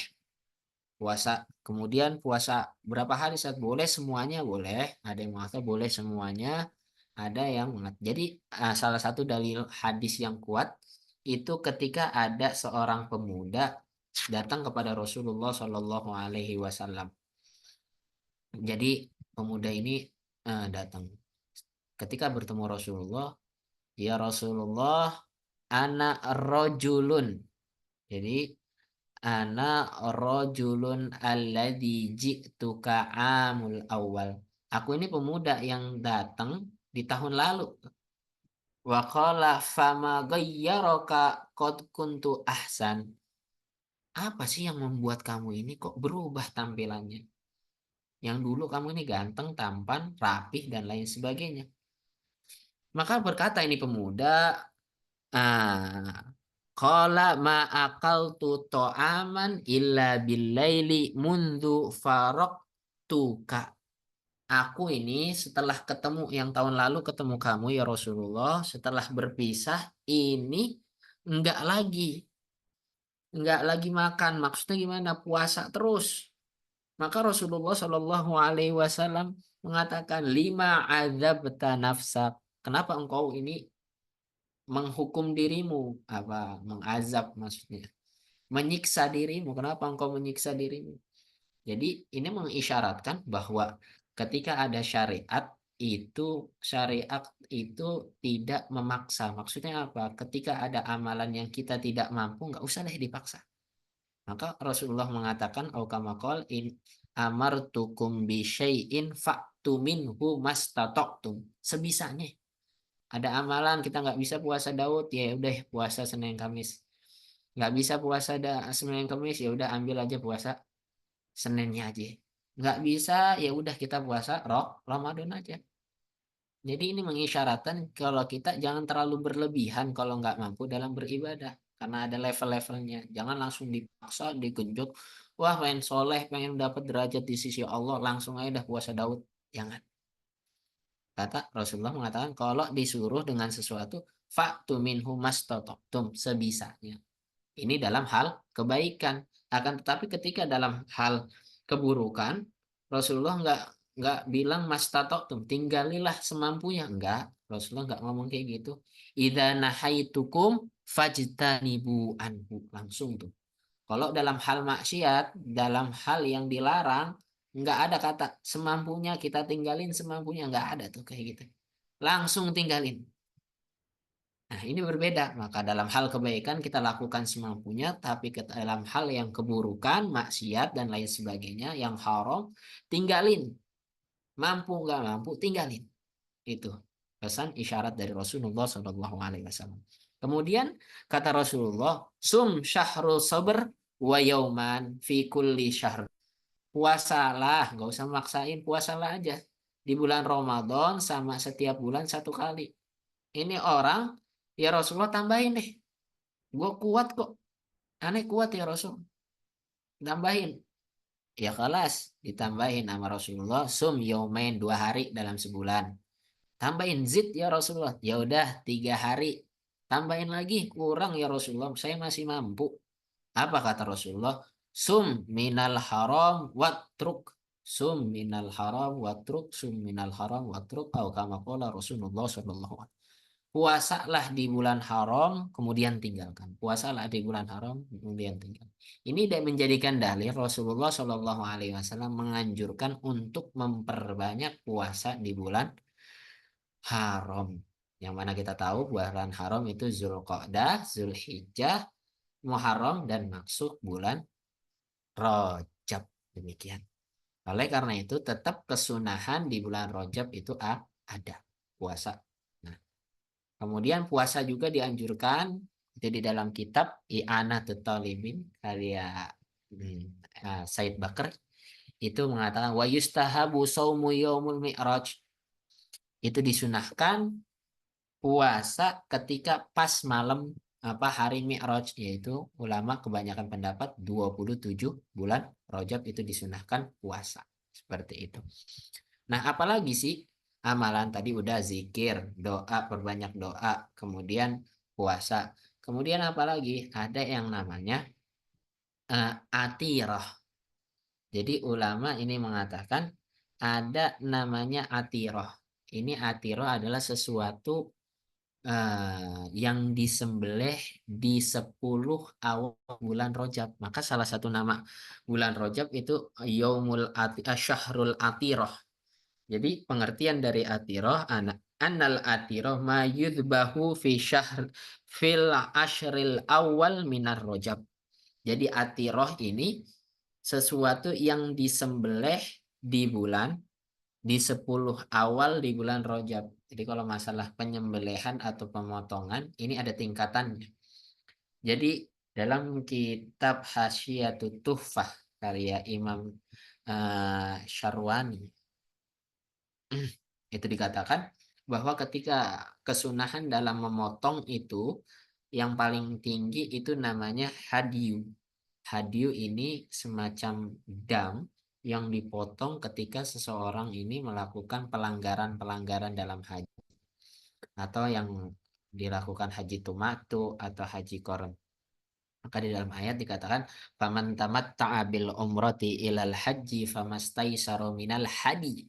Puasa, kemudian puasa berapa hari saat boleh, semuanya boleh. Ada yang mengatakan boleh semuanya, ada yang mengatakan. Jadi salah satu dalil hadis yang kuat itu ketika ada seorang pemuda datang kepada Rasulullah Shallallahu Alaihi Wasallam. Jadi pemuda ini datang. Ketika bertemu Rasulullah, ya Rasulullah, ana rojulun. Jadi ana rojulun alladzi ji'tuka amul awal. Aku ini pemuda yang datang di tahun lalu. Wa qala fama ghayyaraka qad kuntu ahsan. Apa sih yang membuat kamu ini kok berubah tampilannya? Yang dulu kamu ini ganteng, tampan, rapih, dan lain sebagainya. Maka berkata ini pemuda, qala ma akaltu ta'aman illa billaili mundu faraq Ji'tuka. Aku ini setelah ketemu yang tahun lalu ketemu kamu ya Rasulullah, setelah berpisah ini enggak lagi, enggak lagi makan. Maksudnya gimana? Puasa terus. Maka Rasulullah Shallallahu Alaihi Wasallam mengatakan lima adzabta nafsak. Kenapa engkau ini menghukum dirimu? Apa? Mengazab maksudnya. Menyiksa dirimu. Kenapa engkau menyiksa dirimu? Jadi ini mengisyaratkan bahwa ketika ada syariat itu tidak memaksa. Maksudnya apa? Ketika ada amalan yang kita tidak mampu, nggak usah deh dipaksa. Maka Rasulullah mengatakan, "Au kama qol in amartukum bi syai'in fa'tu minhu mastata'tum." Sebisanya. Ada amalan kita nggak bisa puasa Daud, ya udah puasa Senin Kamis. Nggak bisa puasa Senin Kamis, ya udah ambil aja puasa Seninnya aja. Nggak bisa, ya udah kita puasa Ramadan aja. Jadi ini mengisyaratkan kalau kita jangan terlalu berlebihan kalau nggak mampu dalam beribadah. Karena ada level-levelnya. Jangan langsung dipaksa, digenjot. Wah, pengen soleh, pengen dapat derajat di sisi Allah, langsung aja dah puasa Daud. Jangan. Kata Rasulullah mengatakan kalau disuruh dengan sesuatu, fa'tu minhu mastata'tum, sebisanya. Ini dalam hal kebaikan. Akan tetapi ketika dalam hal keburukan, Rasulullah nggak bilang mastata'tum, tinggalilah semampunya. Enggak, Rasulullah nggak ngomong kayak gitu. Idza nahaitukum fajtanibu anhu. Langsung tuh. Kalau dalam hal maksiat, dalam hal yang dilarang, nggak ada kata semampunya kita tinggalin semampunya, nggak ada tuh kayak gitu. Langsung tinggalin. Nah, ini berbeda. Maka dalam hal kebaikan kita lakukan semampunya, tapi dalam hal yang keburukan, maksiat dan lain sebagainya, yang haram, tinggalin. Mampu nggak mampu, tinggalin. Itu pesan isyarat dari Rasulullah SAW. Kemudian kata Rasulullah, sum syahrul sabr wa yauman fi kulli syahr. Puasalah, nggak usah maksain, puasalah aja. Di bulan Ramadan sama setiap bulan satu kali. Ini orang, ya Rasulullah tambahin deh. Gue kuat kok. Aneh kuat ya Rasul. Tambahin. Ya kelas. Ditambahin sama Rasulullah. Sum yaumain 2 hari dalam sebulan. Tambahin zid ya Rasulullah. Ya udah 3 hari. Tambahin lagi. Kurang ya Rasulullah. Saya masih mampu. Apa kata Rasulullah? Sum minal haram watruk. Sum minal haram watruk. Sum minal haram watruk. Atau kama qala Rasulullah sallallahu alaihi. Puasalah di bulan haram, kemudian tinggalkan. Puasalah di bulan haram, kemudian tinggalkan. Ini tidak menjadikan dalil Rasulullah Shallallahu Alaihi Wasallam menganjurkan untuk memperbanyak puasa di bulan haram. Yang mana kita tahu bulan haram itu Zulqa'dah, Zulhijjah, Muharram, dan masuk bulan Rajab. Demikian. Oleh karena itu tetap kesunahan di bulan Rajab itu ada puasa. Nah, kemudian puasa juga dianjurkan itu di dalam kitab I'anatul Talibin karya Said Bakr itu mengatakan wa yustahabu saumu yaumul mi'raj. Itu disunahkan puasa ketika pas malam hari Mi'raj, yaitu ulama kebanyakan pendapat 27 bulan Rajab itu disunahkan puasa. Seperti itu. Nah, apalagi sih amalan tadi udah zikir, doa, perbanyak doa, kemudian puasa. Kemudian apalagi ada yang namanya atirah. Jadi ulama ini mengatakan ada namanya atirah. Ini atirah adalah sesuatu yang disembelih di 10 awal bulan Rajab. Maka salah satu nama bulan Rajab itu Syahrul Atirah. Jadi pengertian dari atirah annal atirah ma yudbahu fi syahr fil ashril awal minar Rajab. Jadi atirah ini sesuatu yang disembelih di 10 awal di bulan Rajab. Jadi kalau masalah penyembelihan atau pemotongan ini ada tingkatannya. Jadi dalam kitab Hasyiyatut Tuhfah karya Imam Syarwani itu dikatakan bahwa ketika kesunahan dalam memotong itu yang paling tinggi itu namanya hadyu. Hadyu ini semacam dam yang dipotong ketika seseorang ini melakukan pelanggaran-pelanggaran dalam haji, atau yang dilakukan haji tumatu atau haji koron. Maka di dalam ayat dikatakan, faman tamatta'a bil umrati ilal haji famastaisara minal hadi.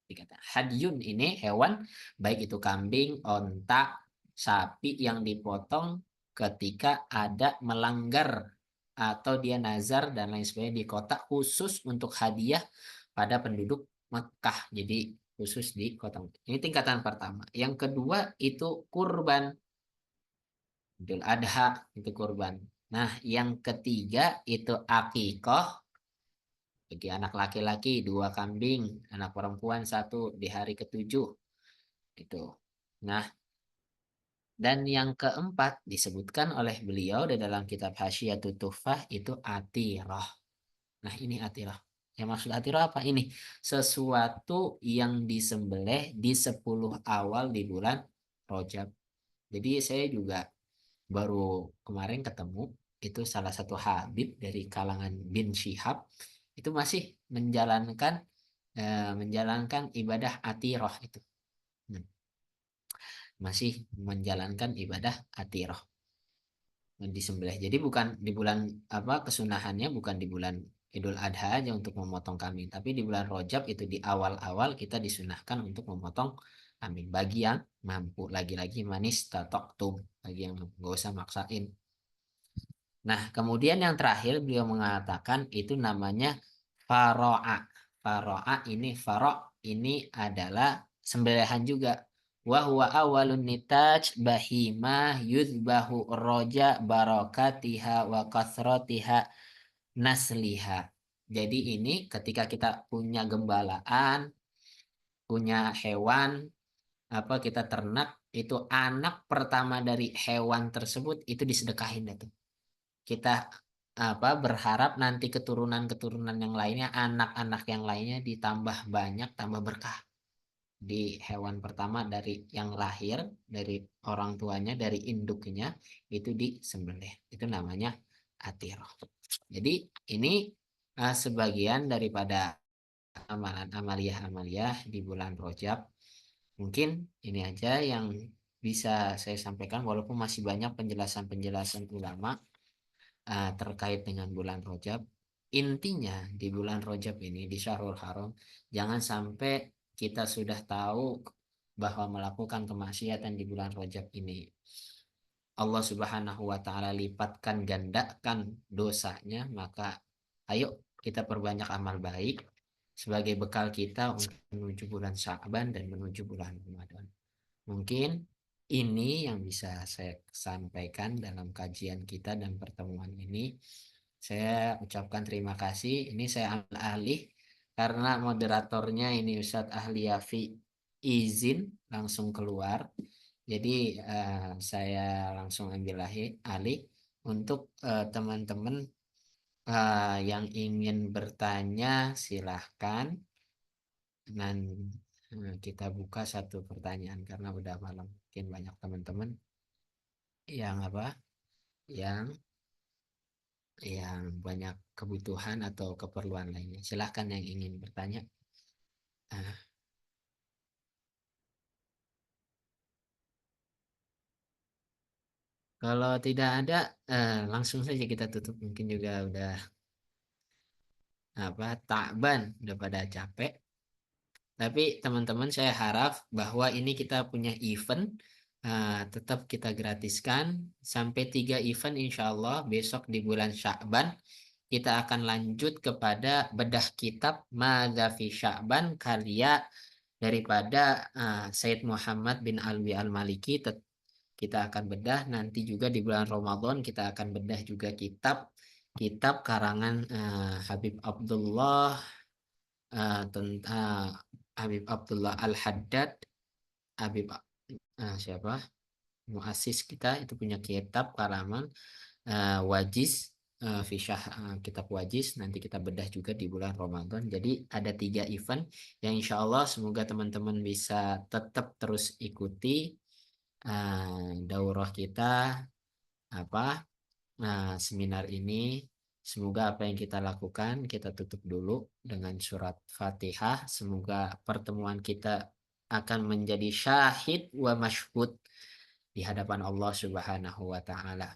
Dikatakan hadyun ini hewan, baik itu kambing, onta, sapi yang dipotong ketika ada melanggar atau dia nazar dan lain sebagainya di kota, khusus untuk hadiah pada penduduk Mekah. Jadi khusus di kota. Ini tingkatan pertama. Yang kedua itu kurban. Idul Adha itu kurban. Nah, yang ketiga itu akikoh, bagi anak laki-laki 2 kambing, anak perempuan 1 di hari ke-7 itu. Nah, dan yang keempat disebutkan oleh beliau di dalam kitab Hasyiatut Tuhfah itu atirah. Nah, ini atirah. Yang maksud atirah apa? Ini sesuatu yang disembelih di 10 awal di bulan Rajab. Jadi saya juga baru kemarin ketemu itu salah satu Habib dari kalangan bin Syihab itu masih menjalankan ibadah atirah itu. Hmm. Masih menjalankan ibadah atirah disembelih. Jadi bukan di bulan apa, kesunahannya bukan di bulan Idul Adha aja untuk memotong kambing, tapi di bulan Rajab itu di awal-awal kita disunahkan untuk memotong kambing bagi yang mampu. Lagi-lagi manis tatoktum, bagi yang nggak usah maksain. Nah, kemudian yang terakhir beliau mengatakan itu namanya faro'a. Faro'a ini ini adalah sembelihan juga. Wa huwa awalun nitaj bahimah yudbahu roja barokatiha wa kasrotiha nasliha. Jadi ini ketika kita punya gembalaan, punya hewan, apa kita ternak, itu anak pertama dari hewan tersebut itu disedekahin itu. Kita apa berharap nanti keturunan-keturunan yang lainnya, anak-anak yang lainnya ditambah banyak, tambah berkah. Di hewan pertama dari yang lahir dari orang tuanya, dari induknya itu disembelih. Itu namanya atirah. Jadi ini sebagian daripada amalan amaliyah-amaliyah di bulan Rajab. Mungkin ini aja yang bisa saya sampaikan, walaupun masih banyak penjelasan-penjelasan ulama terkait dengan bulan Rajab. Intinya di bulan Rajab ini, di Syahrul Haram, jangan sampai kita sudah tahu bahwa melakukan kemaksiatan di bulan Rajab ini Allah Subhanahu wa taala lipatkan gandakan dosanya, maka ayo kita perbanyak amal baik sebagai bekal kita untuk menuju bulan Sya'ban dan menuju bulan Ramadan. Mungkin ini yang bisa saya sampaikan dalam kajian kita dan pertemuan ini. Saya ucapkan terima kasih. Ini saya ambil alih karena moderatornya ini Ustadz Ahli Yafi izin langsung keluar. Jadi saya langsung ambil alih untuk teman-teman yang ingin bertanya silahkan. Dan kita buka satu pertanyaan karena udah malam, mungkin banyak teman-teman yang apa, yang banyak kebutuhan atau keperluan lainnya. Silahkan yang ingin bertanya. Ah, kalau tidak ada, langsung saja kita tutup. Mungkin juga udah apa, takban, udah pada capek. Tapi teman-teman saya harap bahwa ini kita punya event, tetap kita gratiskan sampai 3 event insya Allah besok di bulan Sya'ban. Kita akan lanjut kepada bedah kitab Madza fi Sya'ban karya daripada Said Muhammad bin Alwi Al-Maliki. Kita akan bedah nanti juga di bulan Ramadan, kita akan bedah juga kitab karangan Habib Abdullah tentang Habib Abdullah Al-Haddad. Habib siapa? Muassis kita itu punya kitab karangan Wajiz, kitab Wajiz. Nanti kita bedah juga di bulan Ramadan. Jadi ada 3 event yang insya Allah semoga teman-teman bisa tetap terus ikuti daurah kita, apa seminar ini. Semoga apa yang kita lakukan, kita tutup dulu dengan surat Fatihah. Semoga pertemuan kita akan menjadi syahid wa masyhud di hadapan Allah Subhanahu wa Ta'ala.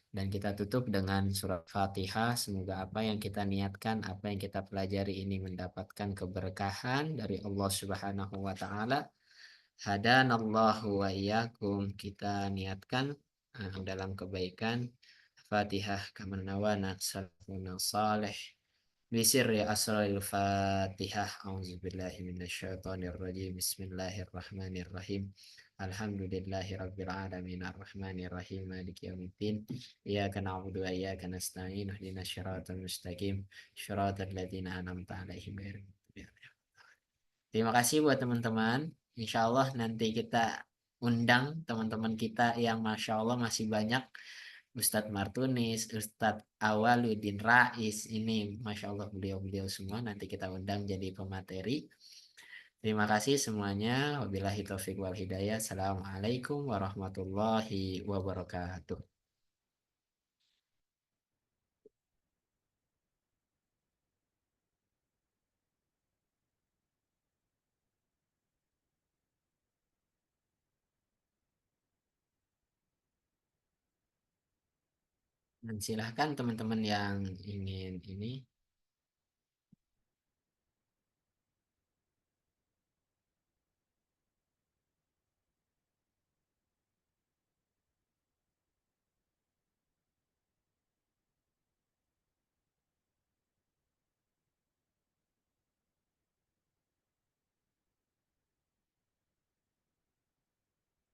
Dan kita tutup dengan surat Fatihah. Semoga apa yang kita niatkan, apa yang kita pelajari ini mendapatkan keberkahan dari Allah Subhanahu wa Ta'ala. Hadanallahu wa iyyakum, kita niatkan dalam kebaikan. Fatihah kaman nawana salafuna salih. Bisir ya asraril Fatihah. A'udzubillahi minasyaitonirrajim. Bismillahirrahmanirrahim. Alhamdulillahi rabbil alamin arrahmanir rahim maliki yaumiddin. Iyyaka na'budu wa iyyaka nasta'in ihdinas syiratal mustaqim syiratal ladzina an'amta 'alaihim ghairil maghdubi 'alaihim. Terima kasih buat teman-teman. Insya Allah nanti kita undang teman-teman kita yang Masya Allah masih banyak. Ustadz Martunis, Ustadz Awaluddin Rais, ini Masya Allah beliau-beliau semua nanti kita undang jadi pemateri. Terima kasih semuanya. Wabillahi taufiq wal hidayah. Assalamualaikum warahmatullahi wabarakatuh. Dan silahkan teman-teman yang ingin ini.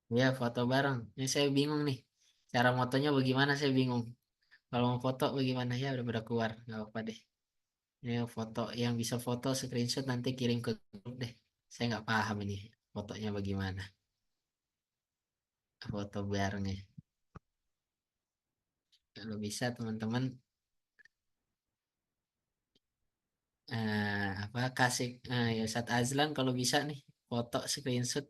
Ya, foto bareng. Ini saya bingung nih. Cara motonya bagaimana saya bingung. Kalau mau foto bagaimana ya udah keluar. Gak apa-apa deh. Ini foto yang bisa foto screenshot nanti kirim ke grup deh. Saya nggak paham ini fotonya bagaimana. Foto barengnya. Kalau bisa teman-teman apa kasih ya Ustadz Azlan kalau bisa nih foto screenshot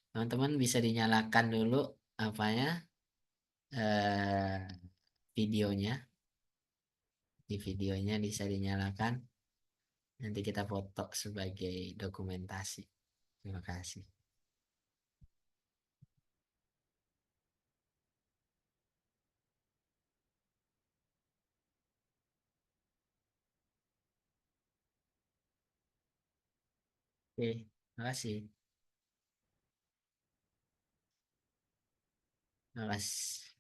teman-teman bisa dinyalakan dulu apanya eh videonya di videonya bisa dinyalakan nanti kita foto sebagai dokumentasi. Terima kasih. Oke, terima kasih. Terima kasih.